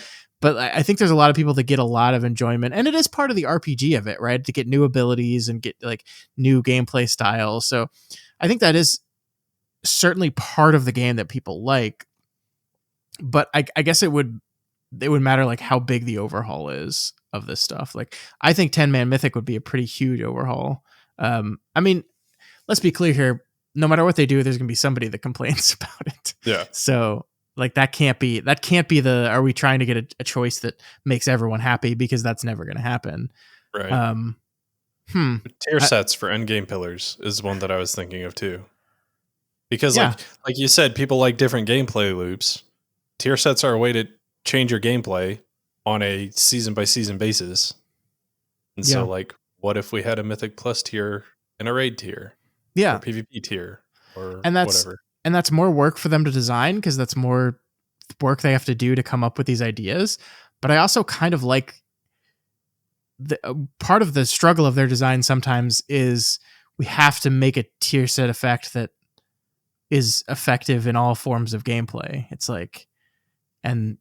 S2: but I think there's a lot of people that get a lot of enjoyment, and it is part of the RPG of it, right? To get new abilities and get like new gameplay styles. So I think that is certainly part of the game that people like. But I guess it would matter like how big the overhaul is of this stuff. Like I think 10-man Mythic would be a pretty huge overhaul. I mean, let's be clear here. No matter what they do, there's going to be somebody that complains about it.
S1: Yeah.
S2: So like that can't be the, are we trying to get a choice that makes everyone happy? Because that's never going to happen.
S1: Right. Tier sets for endgame pillars is one that I was thinking of too. Because like you said, people like different gameplay loops. Tier sets are a way to change your gameplay on a season by season basis. And so like, what if we had a Mythic Plus tier and a raid tier?
S2: Yeah.
S1: Or PvP tier or
S2: whatever. And that's more work for them to design, because that's more work they have to do to come up with these ideas. But I also kind of like the part of the struggle of their design sometimes is we have to make a tier set effect that is effective in all forms of gameplay. It's like, and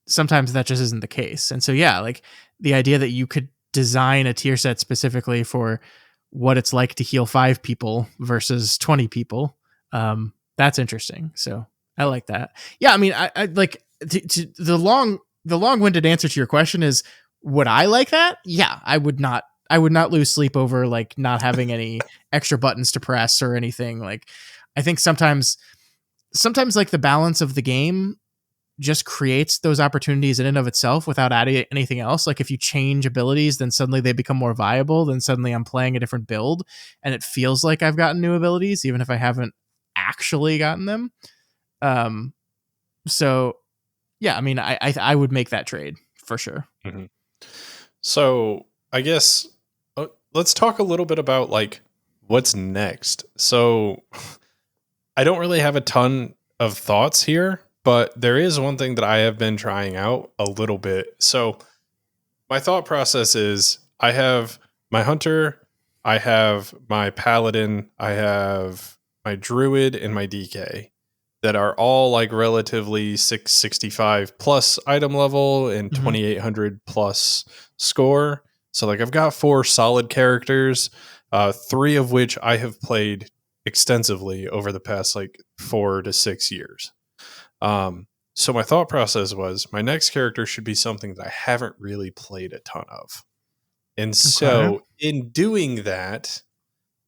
S2: sometimes that just isn't the case. And so, yeah, like the idea that you could design a tier set specifically for what it's like to heal 5 people versus 20 people, that's interesting. So I like that. Yeah, I mean, I like the long-winded answer to your question is, would I like that? Yeah, I would not lose sleep over like not having any extra buttons to press or anything. Like I think sometimes like the balance of the game just creates those opportunities in and of itself without adding anything else. Like if you change abilities, then suddenly they become more viable. Then suddenly I'm playing a different build and it feels like I've gotten new abilities, even if I haven't actually gotten them. So yeah, I mean, I would make that trade for sure.
S1: Mm-hmm. So I guess let's talk a little bit about like what's next. So I don't really have a ton of thoughts here, but there is one thing that I have been trying out a little bit. So my thought process is I have my hunter, I have my paladin, I have my druid, and my DK that are all like relatively 665 plus item level and 2800 plus score. So like I've got 4 solid characters, 3 of which I have played extensively over the past like 4 to 6 years. So my thought process was my next character should be something that I haven't really played a ton of. And so in doing that,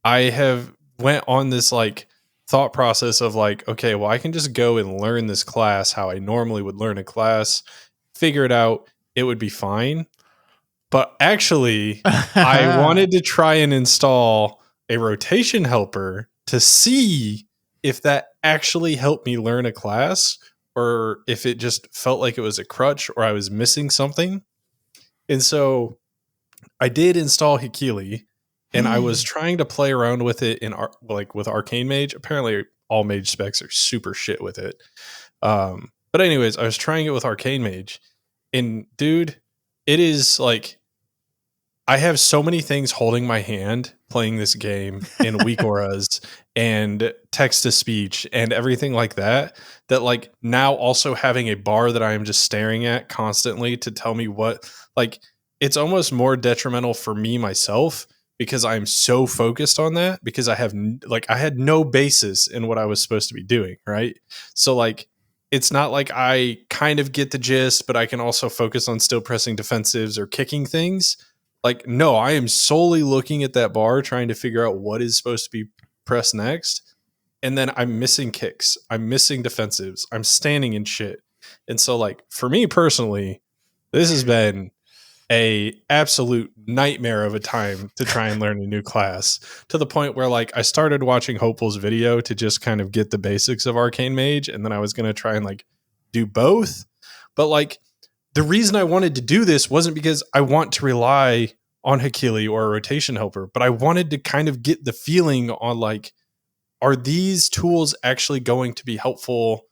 S1: I have went on this like thought process of like, okay, well, I can just go and learn this class how I normally would learn a class, figure it out, it would be fine. But actually, I wanted to try and install a rotation helper to see if that actually helped me learn a class or if it just felt like it was a crutch or I was missing something. And so I did install Hikili, and I was trying to play around with it in with Arcane Mage. Apparently, all mage specs are super shit with it. But anyways, I was trying it with Arcane Mage, and dude, it is like I have so many things holding my hand playing this game in weak auras and text to speech and everything like that like now also having a bar that I am just staring at constantly to tell me what, like, it's almost more detrimental for me myself because I'm so focused on that because I have I had no basis in what I was supposed to be doing, right? So like it's not like I kind of get the gist, but I can also focus on still pressing defensives or kicking things. Like no, I am solely looking at that bar trying to figure out what is supposed to be pressed next. And then I'm missing kicks. I'm missing defensives. I'm standing in shit. And so like for me personally, this has been a absolute nightmare of a time to try and learn a new class, to the point where like I started watching Hopeful's video to just kind of get the basics of Arcane Mage, and then I was going to try and like do both. But like the reason I wanted to do this wasn't because I want to rely on Hakili or a rotation helper, but I wanted to kind of get the feeling on like, are these tools actually going to be helpful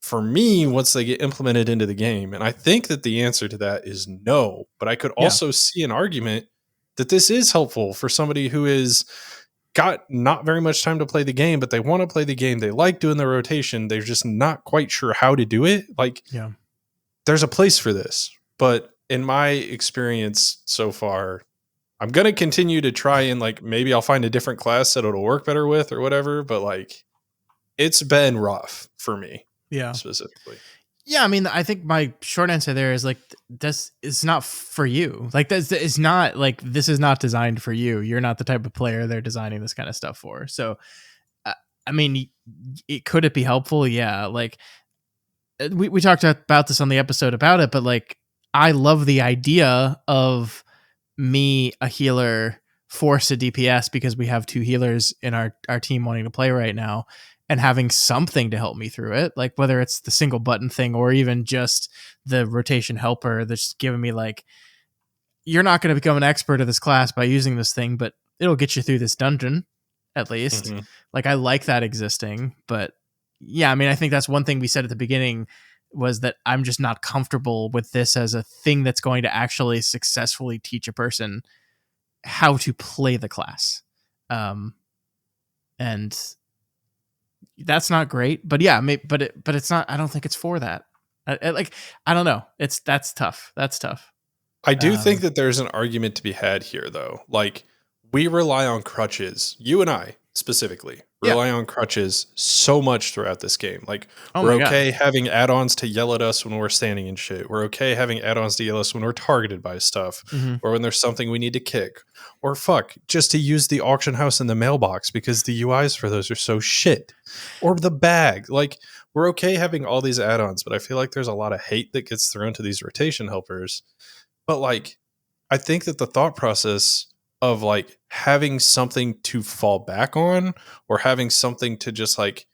S1: for me once they get implemented into the game? And I think that the answer to that is no. But I could also see an argument that this is helpful for somebody who is got not very much time to play the game, but they want to play the game. They like doing the rotation. They're just not quite sure how to do it. Like, there's a place for this. But in my experience so far, I'm going to continue to try and like maybe I'll find a different class that it'll work better with or whatever. But like, it's been rough for me. Specifically.
S2: Yeah, I mean, I think my short answer there is like this is not for you. Like this is not like this is not designed for you. You're not the type of player they're designing this kind of stuff for. So, I mean, could it be helpful? Yeah, like we talked about this on the episode about it, but like I love the idea of me, a healer, forced a DPS because we have two healers in our team wanting to play right now, and having something to help me through it, like whether it's the single button thing or even just the rotation helper that's giving me like, you're not going to become an expert of this class by using this thing, but it'll get you through this dungeon at least. Mm-hmm. Like I like that existing, but yeah, I mean, I think that's one thing we said at the beginning was that I'm just not comfortable with this as a thing that's going to actually successfully teach a person how to play the class. And that's not great, but yeah, but it's not, I don't think it's for that. I don't know. That's tough. That's tough.
S1: I do think that there's an argument to be had here though. Like we rely on crutches, you and I specifically rely on crutches so much throughout this game. Like we're okay having add-ons to yell at us when we're standing in shit. We're okay having add-ons to yell at us when we're targeted by stuff, or when there's something we need to kick, or just to use the auction house in the mailbox because the UIs for those are so shit, or the bag. Like we're okay having all these add-ons, but I feel like there's a lot of hate that gets thrown to these rotation helpers. But like, I think that the thought process of like having something to fall back on or having something to just like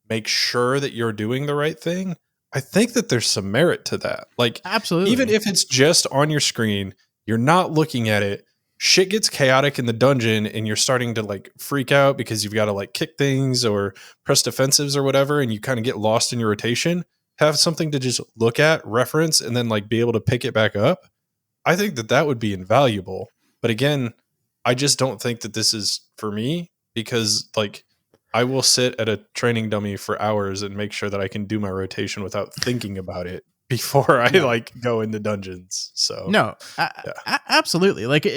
S1: make sure that you're doing the right thing, I think that there's some merit to that. Like,
S2: absolutely,
S1: even if it's just on your screen, you're not looking at it, shit gets chaotic in the dungeon and you're starting to like freak out because you've got to like kick things or press defensives or whatever, and you kind of get lost in your rotation. Have something to just look at, reference, and then like be able to pick it back up. I think that that would be invaluable. But again, I just don't think that this is for me because like I will sit at a training dummy for hours and make sure that I can do my rotation without thinking about it before I like go into dungeons. So
S2: absolutely. Like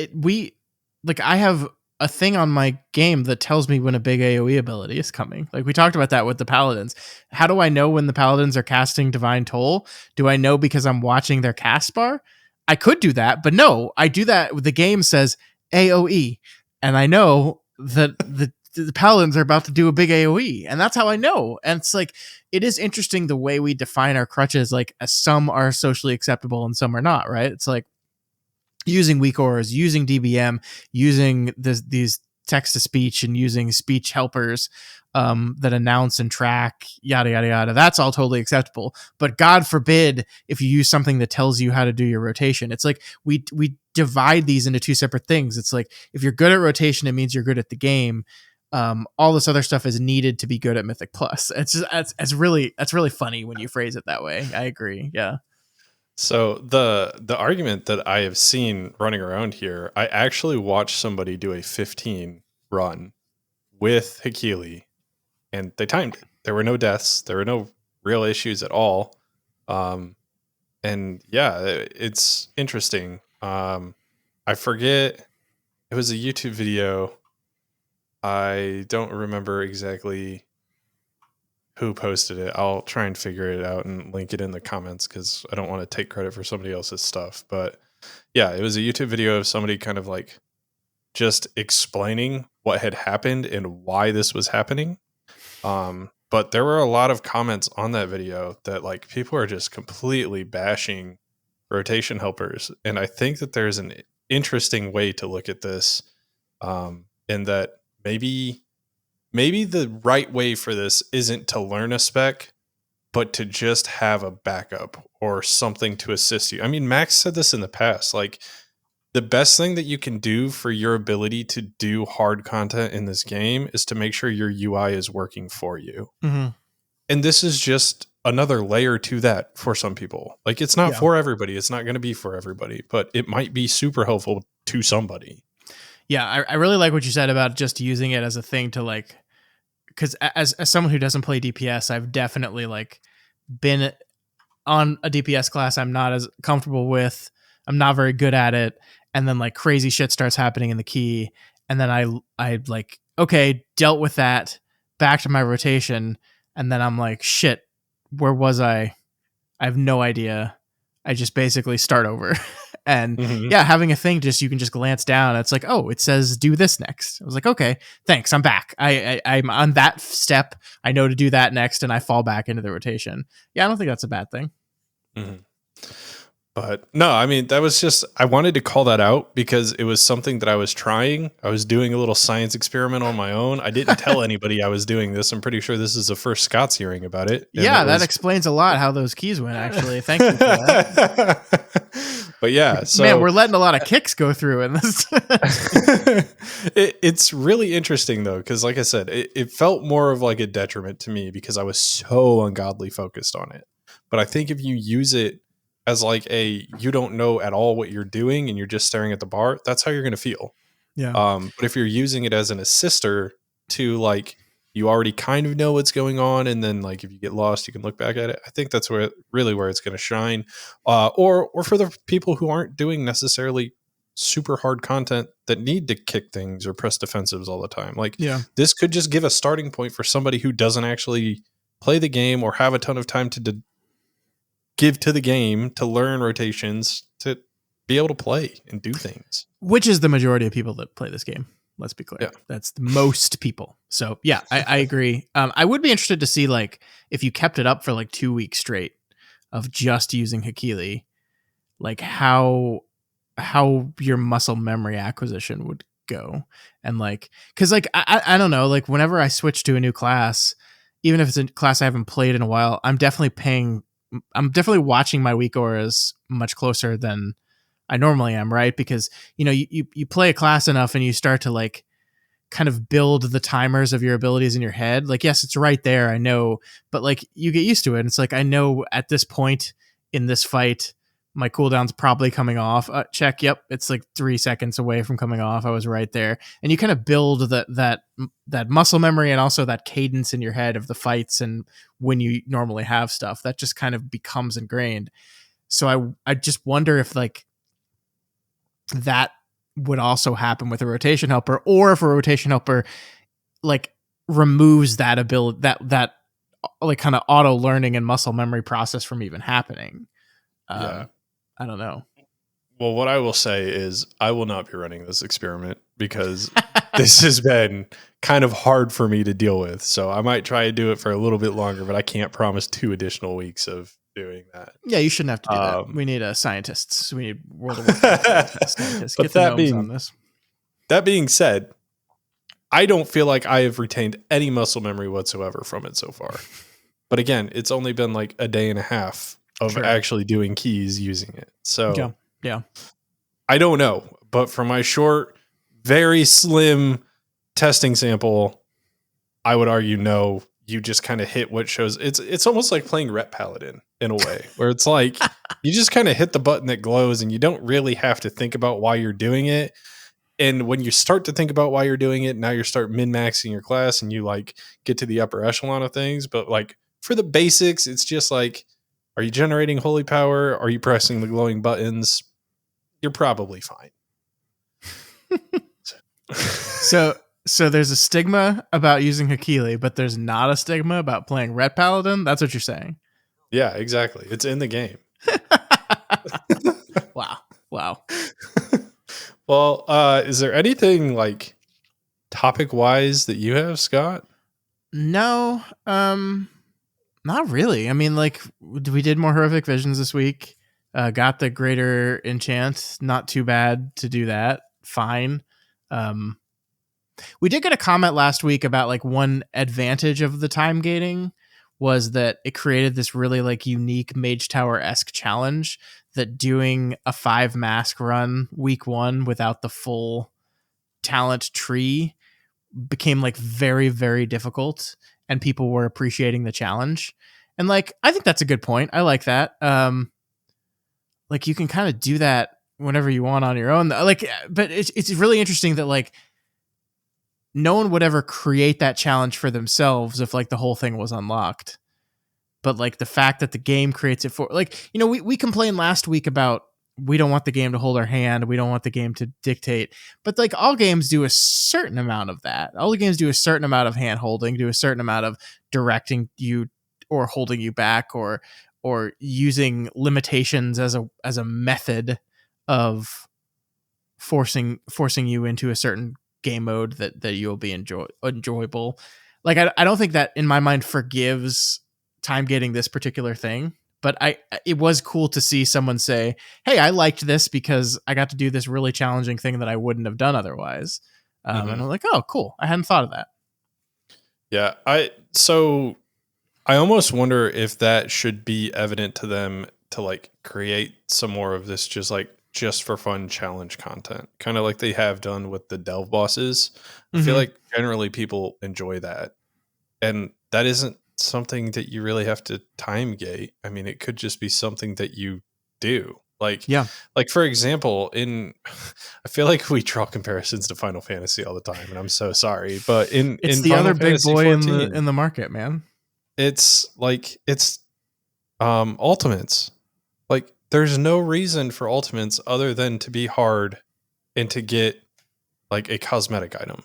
S2: I have a thing on my game that tells me when a big AoE ability is coming. Like we talked about that with the Paladins. How do I know when the Paladins are casting Divine Toll? Do I know because I'm watching their cast bar? I could do that, but no, I do that. The game says AoE, and I know that the Paladins are about to do a big AoE, and that's how I know. And it's like, it is interesting the way we define our crutches, like some are socially acceptable and some are not, right? It's like using weak auras, using DBM, using these text to speech and using speech helpers that announce and track, yada, yada, yada. That's all totally acceptable. But God forbid if you use something that tells you how to do your rotation. It's like we divide these into two separate things. It's like if you're good at rotation, it means you're good at the game. All this other stuff is needed to be good at Mythic Plus. It's just, that's really funny when you phrase it that way. I agree. Yeah.
S1: So the argument that I have seen running around here, I actually watched somebody do a 15 run with Hakili, and they timed it. There were no deaths. There were no real issues at all. And yeah, it's interesting. I forget It was a YouTube video. I don't remember exactly who posted it. I'll try and figure it out and link it in the comments because I don't want to take credit for somebody else's stuff. But yeah, it was a YouTube video of somebody kind of like just explaining what had happened and why this was happening. But there were a lot of comments on that video that like people are just completely bashing rotation helpers. And I think that there's an interesting way to look at this, in that maybe the right way for this isn't to learn a spec, but to just have a backup or something to assist you. I mean, Max said this in the past, like the best thing that you can do for your ability to do hard content in this game is to make sure your UI is working for you.
S2: Mm-hmm.
S1: And this is just another layer to that for some people. Like it's not for everybody. It's not going to be for everybody, but it might be super helpful to somebody.
S2: Yeah, I really like what you said about just using it as a thing to like, because as someone who doesn't play DPS, I've definitely like been on a DPS class I'm not as comfortable with. I'm not very good at it. And then like crazy shit starts happening in the key. And then I like, okay, dealt with that, back to my rotation. And then I'm like, shit, where was I? I have no idea. I just basically start over. And yeah, having a thing just you can just glance down. It's like, oh, it says do this next. I was like, okay, thanks. I'm back. I'm on that step. I know to do that next, and I fall back into the rotation. Yeah, I don't think that's a bad thing.
S1: Mm-hmm. But no, I mean, that was just, I wanted to call that out because it was something that I was trying. I was doing a little science experiment on my own. I didn't tell anybody I was doing this. I'm pretty sure this is the first Scott's hearing about it.
S2: Yeah, that explains a lot how those keys went, actually. Thank you for that.
S1: But yeah, so
S2: man, we're letting a lot of kicks go through in this.
S1: It's really interesting though, because like I said, it felt more of like a detriment to me because I was so ungodly focused on it. But I think if you use it as like you don't know at all what you're doing and you're just staring at the bar, that's how you're going to feel.
S2: Yeah.
S1: But if you're using it as an assister to like, you already kind of know what's going on. And then like, if you get lost, you can look back at it. I think that's where it's going to shine. Or for the people who aren't doing necessarily super hard content that need to kick things or press defensives all the time. Like this could just give a starting point for somebody who doesn't actually play the game or have a ton of time to give to the game to learn rotations to be able to play and do things.
S2: Which is the majority of people that play this game. Let's be clear.
S1: Yeah.
S2: That's the most people. So yeah, I agree. I would be interested to see like if you kept it up for like 2 weeks straight of just using Hakili, like how your muscle memory acquisition would go. And like, cause like, I don't know, like whenever I switch to a new class, even if it's a class I haven't played in a while, I'm definitely watching my weak auras much closer than I normally am, right? Because, you know, you play a class enough and you start to like kind of build the timers of your abilities in your head. Like, yes, it's right there, I know, but like you get used to it. And it's like, I know at this point in this fight, my cooldown's probably coming off. Check. Yep. It's like 3 seconds away from coming off. I was right there. And you kind of build that muscle memory and also that cadence in your head of the fights and when you normally have stuff that just kind of becomes ingrained. So I just wonder if like that would also happen with a rotation helper, or if a rotation helper like removes that ability, that like kind of auto learning and muscle memory process from even happening. I don't know.
S1: Well, what I will say is I will not be running this experiment because this has been kind of hard for me to deal with. So I might try to do it for a little bit longer, but I can't promise 2 additional weeks of doing that.
S2: Yeah, you shouldn't have to do that. We need scientists. We need World of Warcraft scientists.
S1: But
S2: get the gnomes on this.
S1: That being said, I don't feel like I have retained any muscle memory whatsoever from it so far. But again, it's only been like a day and a half of actually doing keys using it. So
S2: yeah.
S1: I don't know, but from my short, very slim testing sample, I would argue no. You just kind of hit what shows. It's almost like playing Rep Paladin in a way, where it's like you just kind of hit the button that glows, and you don't really have to think about why you're doing it. And when you start to think about why you're doing it, now you start min-maxing your class, and you like get to the upper echelon of things. But like for the basics, it's just like, are you generating holy power? Are you pressing the glowing buttons? You're probably fine.
S2: So there's a stigma about using Hakili, but there's not a stigma about playing Ret Paladin. That's what you're saying.
S1: Yeah, exactly. It's in the game.
S2: Wow.
S1: Well, is there anything like topic wise that you have, Scott?
S2: No, not really. I mean, like we did more horrific visions this week. Got the greater enchant. Not too bad to do that. Fine. Um, we did get a comment last week about like one advantage of the time gating was that it created this really like unique Mage Tower-esque challenge that doing a 5 mask run week 1 without the full talent tree became like very, very difficult, and people were appreciating the challenge. And like I think that's a good point. I like that. Like you can kind of do that whenever you want on your own. Like, but it's really interesting that like no one would ever create that challenge for themselves if like the whole thing was unlocked. But like the fact that the game creates it for, like, you know, we complained last week about we don't want the game to hold our hand, we don't want the game to dictate, but like all games do a certain amount of that. All the games do a certain amount of hand holding, do a certain amount of directing you or holding you back, or using limitations as a method of forcing you into a certain game mode that you'll be enjoyable. Like I don't think that in my mind forgives time getting this particular thing, but it was cool to see someone say, hey, I liked this because I got to do this really challenging thing that I wouldn't have done otherwise. And I'm like, oh cool, I hadn't thought of that.
S1: Yeah, I almost wonder if that should be evident to them to like create some more of this just for fun challenge content, kind of like they have done with the delve bosses. I feel like generally people enjoy that, and that isn't something that you really have to time gate. I mean, it could just be something that you do. Like,
S2: Yeah.
S1: Like for example, I feel like we draw comparisons to Final Fantasy all the time, and I'm so sorry, but
S2: It's
S1: in
S2: the
S1: Final
S2: other big
S1: Fantasy
S2: boy
S1: 14,
S2: in the market, man.
S1: it's ultimates. Like there's no reason for ultimates other than to be hard and to get like a cosmetic item.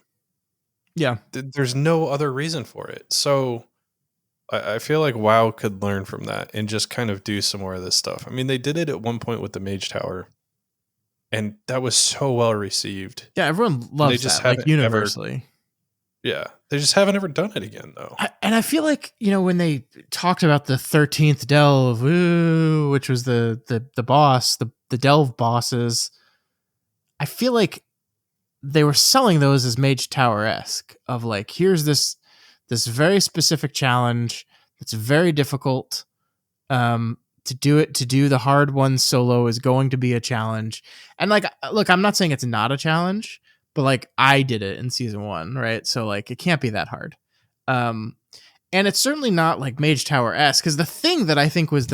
S2: Yeah.
S1: There's no other reason for it. So I feel like WoW could learn from that and just kind of do some more of this stuff. I mean, they did it at one point with the Mage Tower, and that was so well received.
S2: Yeah, everyone loves that, like universally.
S1: They just haven't ever done it again, though.
S2: And I feel like, you know, when they talked about the 13th delve, which was the boss, the delve bosses, I feel like they were selling those as Mage Tower-esque of like, here's this very specific challenge that's very difficult. To do the hard one solo is going to be a challenge. And like, look, I'm not saying it's not a challenge, but like I did it in season 1, right? So like it can't be that hard. And it's certainly not like Mage Tower-esque, because the thing that I think was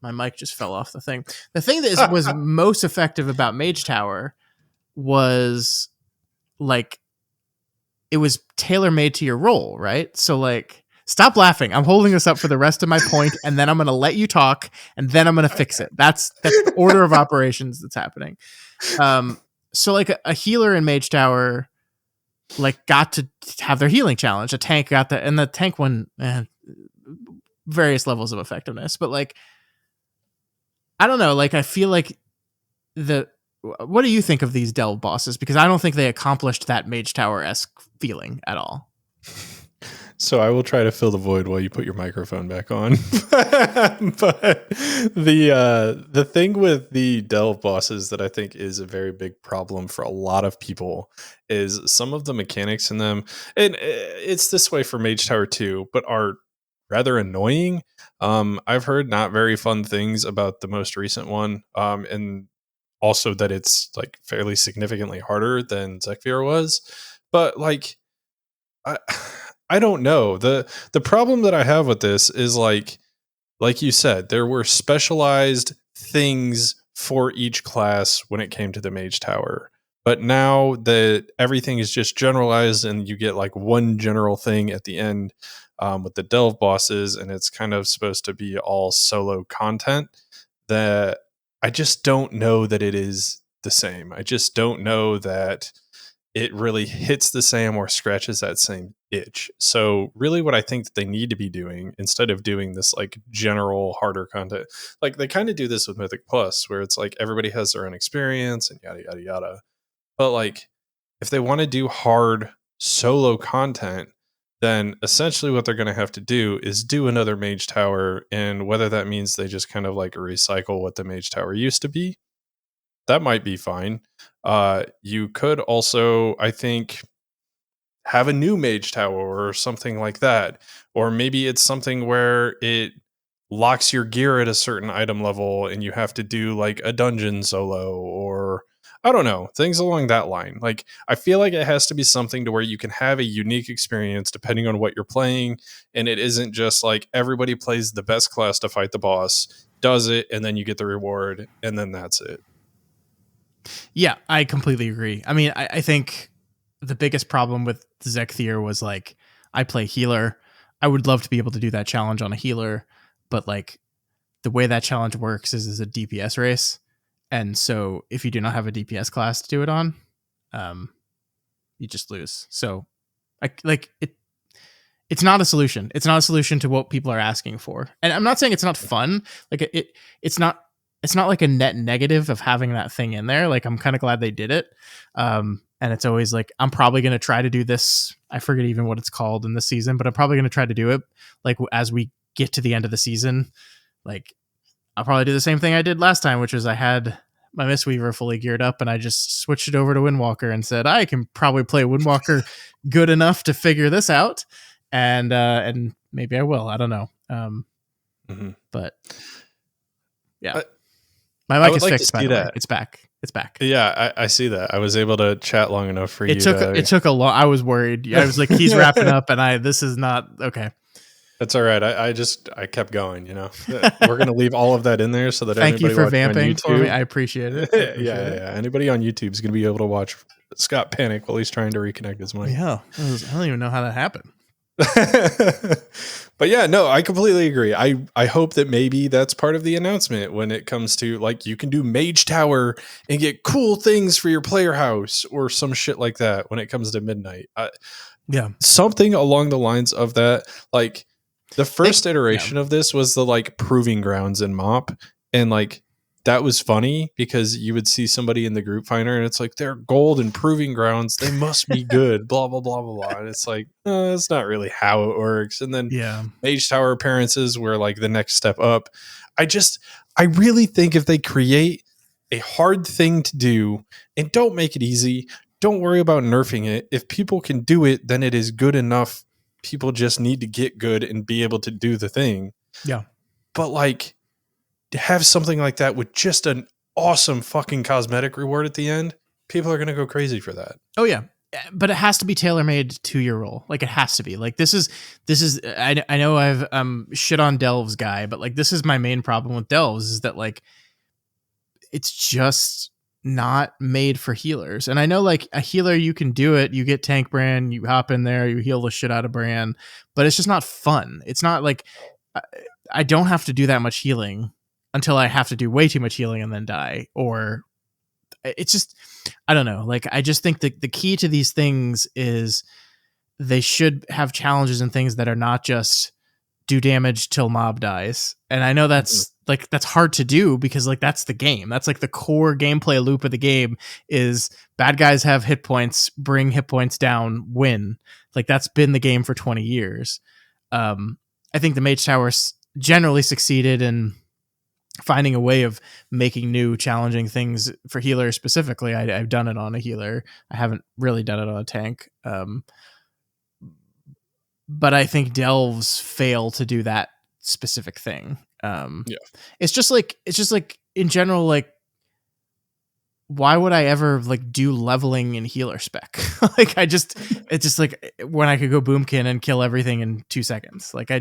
S2: my mic just fell off the thing. The thing that was most effective about Mage Tower was like it was tailor-made to your role, right? So like stop laughing. I'm holding this up for the rest of my point, and then I'm going to let you talk, and then I'm going to fix it. That's the order of operations that's happening. So like a healer in Mage Tower like got to have their healing challenge. A tank got that, and the tank one various levels of effectiveness, but like I don't know, like I feel like what do you think of these delve bosses? Because I don't think they accomplished that Mage Tower-esque feeling at all.
S1: So I will try to fill the void while you put your microphone back on. But the thing with the delve bosses that I think is a very big problem for a lot of people is some of the mechanics in them, and it's this way for Mage Tower 2, but are rather annoying. I've heard not very fun things about the most recent one, and also that it's like fairly significantly harder than Zekfir was. But like I don't know. The problem that I have with this is like you said, there were specialized things for each class when it came to the Mage Tower. But now that everything is just generalized and you get like one general thing at the end with the delve bosses, and it's kind of supposed to be all solo content, that I just don't know that it is the same. I just don't know that it really hits the same or scratches that same itch. So really what I think that they need to be doing, instead of doing this like general harder content, like they kind of do this with Mythic Plus, where it's like everybody has their own experience and yada yada yada. But like if they want to do hard solo content, then essentially what they're going to have to do is do another Mage Tower, and whether that means they just kind of like recycle what the Mage Tower used to be, that might be fine. You could also, I think, have a new Mage Tower or something like that. Or maybe it's something where it locks your gear at a certain item level and you have to do like a dungeon solo, or I don't know, things along that line. Like, I feel like it has to be something to where you can have a unique experience depending on what you're playing. And it isn't just like everybody plays the best class to fight the boss, does it, and then you get the reward, and then that's it.
S2: Yeah, I completely agree. I mean, I think the biggest problem with Zekthir was like, I play healer. I would love to be able to do that challenge on a healer, but like the way that challenge works is a DPS race. And so if you do not have a DPS class to do it on, you just lose. So I like it. It's not a solution. It's not a solution to what people are asking for. And I'm not saying it's not fun. Like it's not like a net negative of having that thing in there. Like, I'm kind of glad they did it. And it's always like, I'm probably going to try to do this. I forget even what it's called in this season, but I'm probably going to try to do it. Like, as we get to the end of the season, like I'll probably do the same thing I did last time, which was I had my Mistweaver fully geared up and I just switched it over to Windwalker and said, I can probably play Windwalker good enough to figure this out. And maybe I will. I don't know. But yeah. My mic is like fixed, by the way. It's back. It's back.
S1: Yeah, I see that. I was able to chat long enough for you.
S2: It took a long. I was worried. I was like, he's wrapping up, and this is not okay.
S1: That's all right. I kept going. We're gonna leave all of that in there so that
S2: thank you for vamping for me. I appreciate it.
S1: Yeah. Anybody on YouTube is gonna be able to watch Scott panic while he's trying to reconnect his mic.
S2: Yeah, I don't even know how that happened.
S1: But yeah, no, I completely agree. I hope that maybe that's part of the announcement when it comes to like, you can do Mage Tower and get cool things for your player house or some shit like that when it comes to Midnight.
S2: Yeah,
S1: something along the lines of that. Like, the first iteration of this was the like proving grounds in MOP, and like that was funny because you would see somebody in the group finder and it's like, they're gold and proving grounds, they must be good, blah blah blah blah blah. And it's like, that's not really how it works. And then Mage Tower appearances were like the next step up. I really think if they create a hard thing to do and don't make it easy, don't worry about nerfing it. If people can do it, then it is good enough. People just need to get good and be able to do the thing.
S2: Yeah.
S1: But like, to have something like that with just an awesome fucking cosmetic reward at the end, people are going to go crazy for that.
S2: Oh yeah. But it has to be tailor-made to your role. Like, it has to be. Like, this is I know I've shit on Delves guy, but like, this is my main problem with Delves is that like, it's just not made for healers. And I know like a healer, you can do it. You get tank Bran, you hop in there, you heal the shit out of Bran, but it's just not fun. It's not like I don't have to do that much healing until I have to do way too much healing and then die. Or it's just, I don't know. Like, I just think that the key to these things is they should have challenges and things that are not just do damage till mob dies. And I know that's like, that's hard to do because like, that's the game. That's like the core gameplay loop of the game is bad guys have hit points, bring hit points down, win. Like, that's been the game for 20 years. I think the Mage Tower generally succeeded in finding a way of making new challenging things for healers specifically. I've done it on a healer. I haven't really done it on a tank. But I think Delves fail to do that specific thing. It's just like in general, like, why would I ever like do leveling in healer spec? Like, it's just like when I could go boomkin and kill everything in 2 seconds. Like, I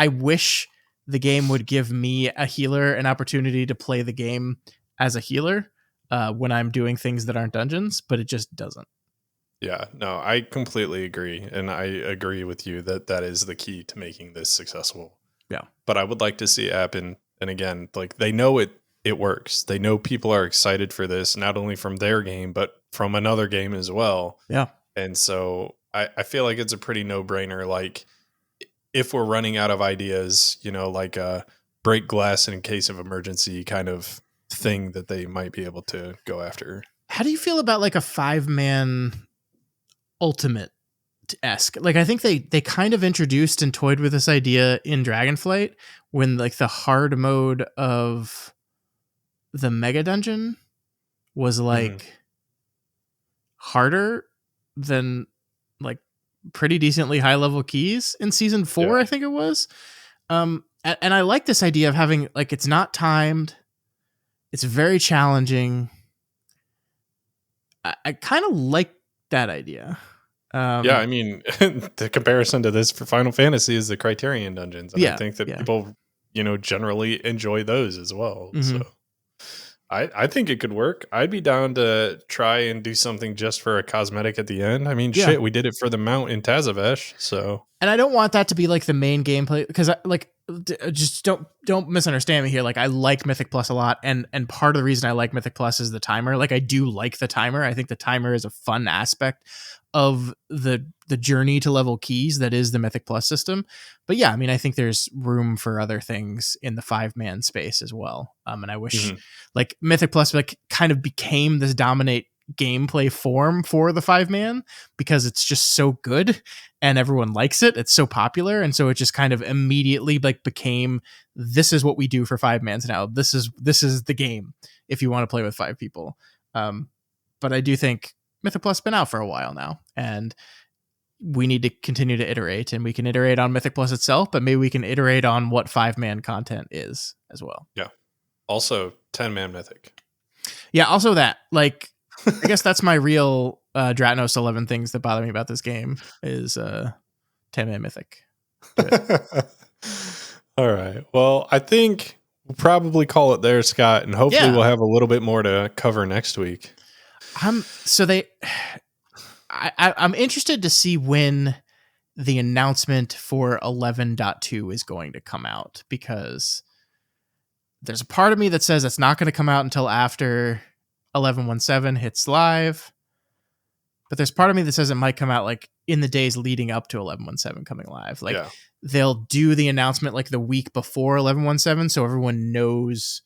S2: wish the game would give me a healer an opportunity to play the game as a healer when I'm doing things that aren't dungeons, but it just doesn't.
S1: Yeah, no, I completely agree. And I agree with you that is the key to making this successful.
S2: Yeah.
S1: But I would like to see App and again, like, they know it it works. They know people are excited for this, not only from their game, but from another game as well.
S2: Yeah.
S1: And so I feel like it's a pretty no-brainer. Like, if we're running out of ideas, like a break glass in case of emergency kind of thing that they might be able to go after.
S2: How do you feel about like a 5-man Ultimate-esque? Like, I think they kind of introduced and toyed with this idea in Dragonflight when like the hard mode of the Mega Dungeon was like harder than like pretty decently high level keys in season 4, I think it was. And I like this idea of having like, it's not timed. It's very challenging. I kind of like that idea.
S1: I mean, the comparison to this for Final Fantasy is the Criterion dungeons. And I think that people, generally enjoy those as well. So I think it could work. I'd be down to try and do something just for a cosmetic at the end. I mean, shit, we did it for the mount in Tazavesh, so.
S2: And I don't want that to be like the main gameplay, because just don't misunderstand me here. Like, I like Mythic Plus a lot, and part of the reason I like Mythic Plus is the timer. Like, I do like the timer. I think the timer is a fun aspect of the journey to level keys that is the Mythic Plus system. But yeah, I mean, I think there's room for other things in the 5-man space as well. And I wish like Mythic Plus like kind of became this dominate gameplay form for the 5-man, because it's just so good and everyone likes it. It's so popular. And so it just kind of immediately like became, this is what we do for 5-mans now. This is the game if you want to play with 5 people. But I do think Mythic Plus has been out for a while now, and we need to continue to iterate, and we can iterate on Mythic Plus itself, but maybe we can iterate on what 5-man content is as well.
S1: Yeah. Also 10-man Mythic.
S2: Yeah. Also that, like, I guess that's my real Dratnos 11 things that bother me about this game is 10-man Mythic.
S1: All right. Well, I think we'll probably call it there, Scott, and hopefully we'll have a little bit more to cover next week.
S2: I'm interested to see when the announcement for 11.2 is going to come out, because there's a part of me that says it's not going to come out until after 11.17 hits live, but there's part of me that says it might come out like in the days leading up to 11.17 coming live. Like they'll do the announcement like the week before 11.17, so everyone knows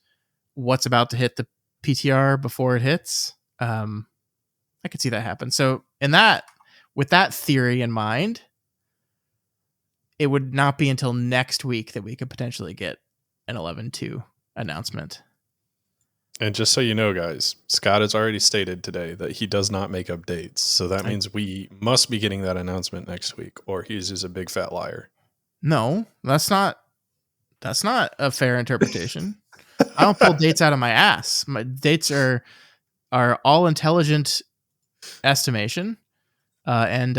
S2: what's about to hit the PTR before it hits. I could see that happen. So with that theory in mind, it would not be until next week that we could potentially get an 11.2 announcement.
S1: And just so you know, guys, Scott has already stated today that he does not make up dates. So that means we must be getting that announcement next week, or he's just a big fat liar.
S2: No, that's not a fair interpretation. I don't pull dates out of my ass. My dates are all intelligent estimation. And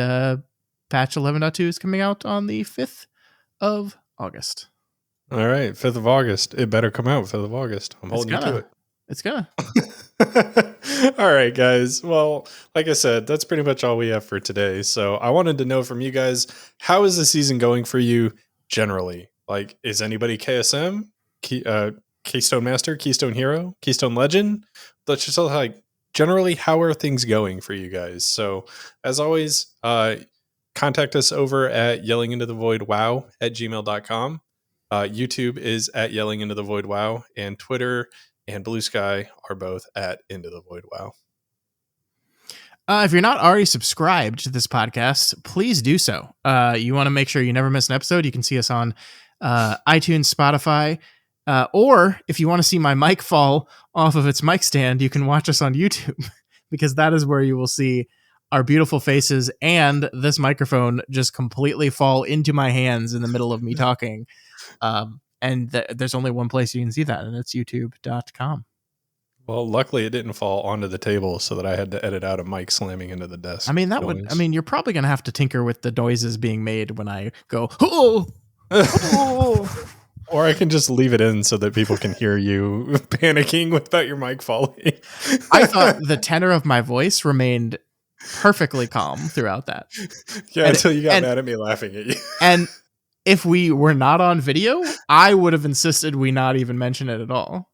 S2: patch 11.2 is coming out on the 5th of August.
S1: All right, 5th of August. It better come out 5th of August. I'm holding you to it.
S2: It's gonna.
S1: All right, guys. Well, like I said, that's pretty much all we have for today. So I wanted to know from you guys, how is the season going for you generally? Like, is anybody KSM, Keystone Master, Keystone Hero, Keystone Legend? Let's just like, generally, how are things going for you guys? So as always, contact us over at yellingintothevoidwow@gmail.com. YouTube is at yellingintothevoidwow, and Twitter and Blue Sky are both at Into the Void Wow.
S2: If you're not already subscribed to this podcast, please do so. You want to make sure you never miss an episode. You can see us on iTunes, Spotify, or if you want to see my mic fall off of its mic stand, you can watch us on YouTube, because that is where you will see our beautiful faces and this microphone just completely fall into my hands in the middle of me talking. And there's only one place you can see that, and it's youtube.com.
S1: Well, luckily it didn't fall onto the table so that I had to edit out a mic slamming into the desk.
S2: I mean, you're probably going to have to tinker with the noises being made when I go, oh, oh.
S1: Or I can just leave it in so that people can hear you panicking without your mic falling.
S2: I thought the tenor of my voice remained perfectly calm throughout that.
S1: Yeah, until you got mad at me laughing at you.
S2: And if we were not on video, I would have insisted we not even mention it at all.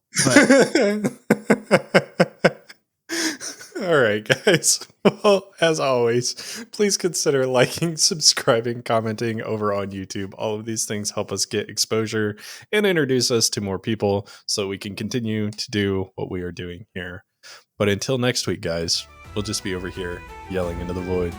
S1: All right, guys. Well, as always, please consider liking, subscribing, commenting over on YouTube. All of these things help us get exposure and introduce us to more people so we can continue to do what we are doing here. But until next week, guys, we'll just be over here yelling into the void.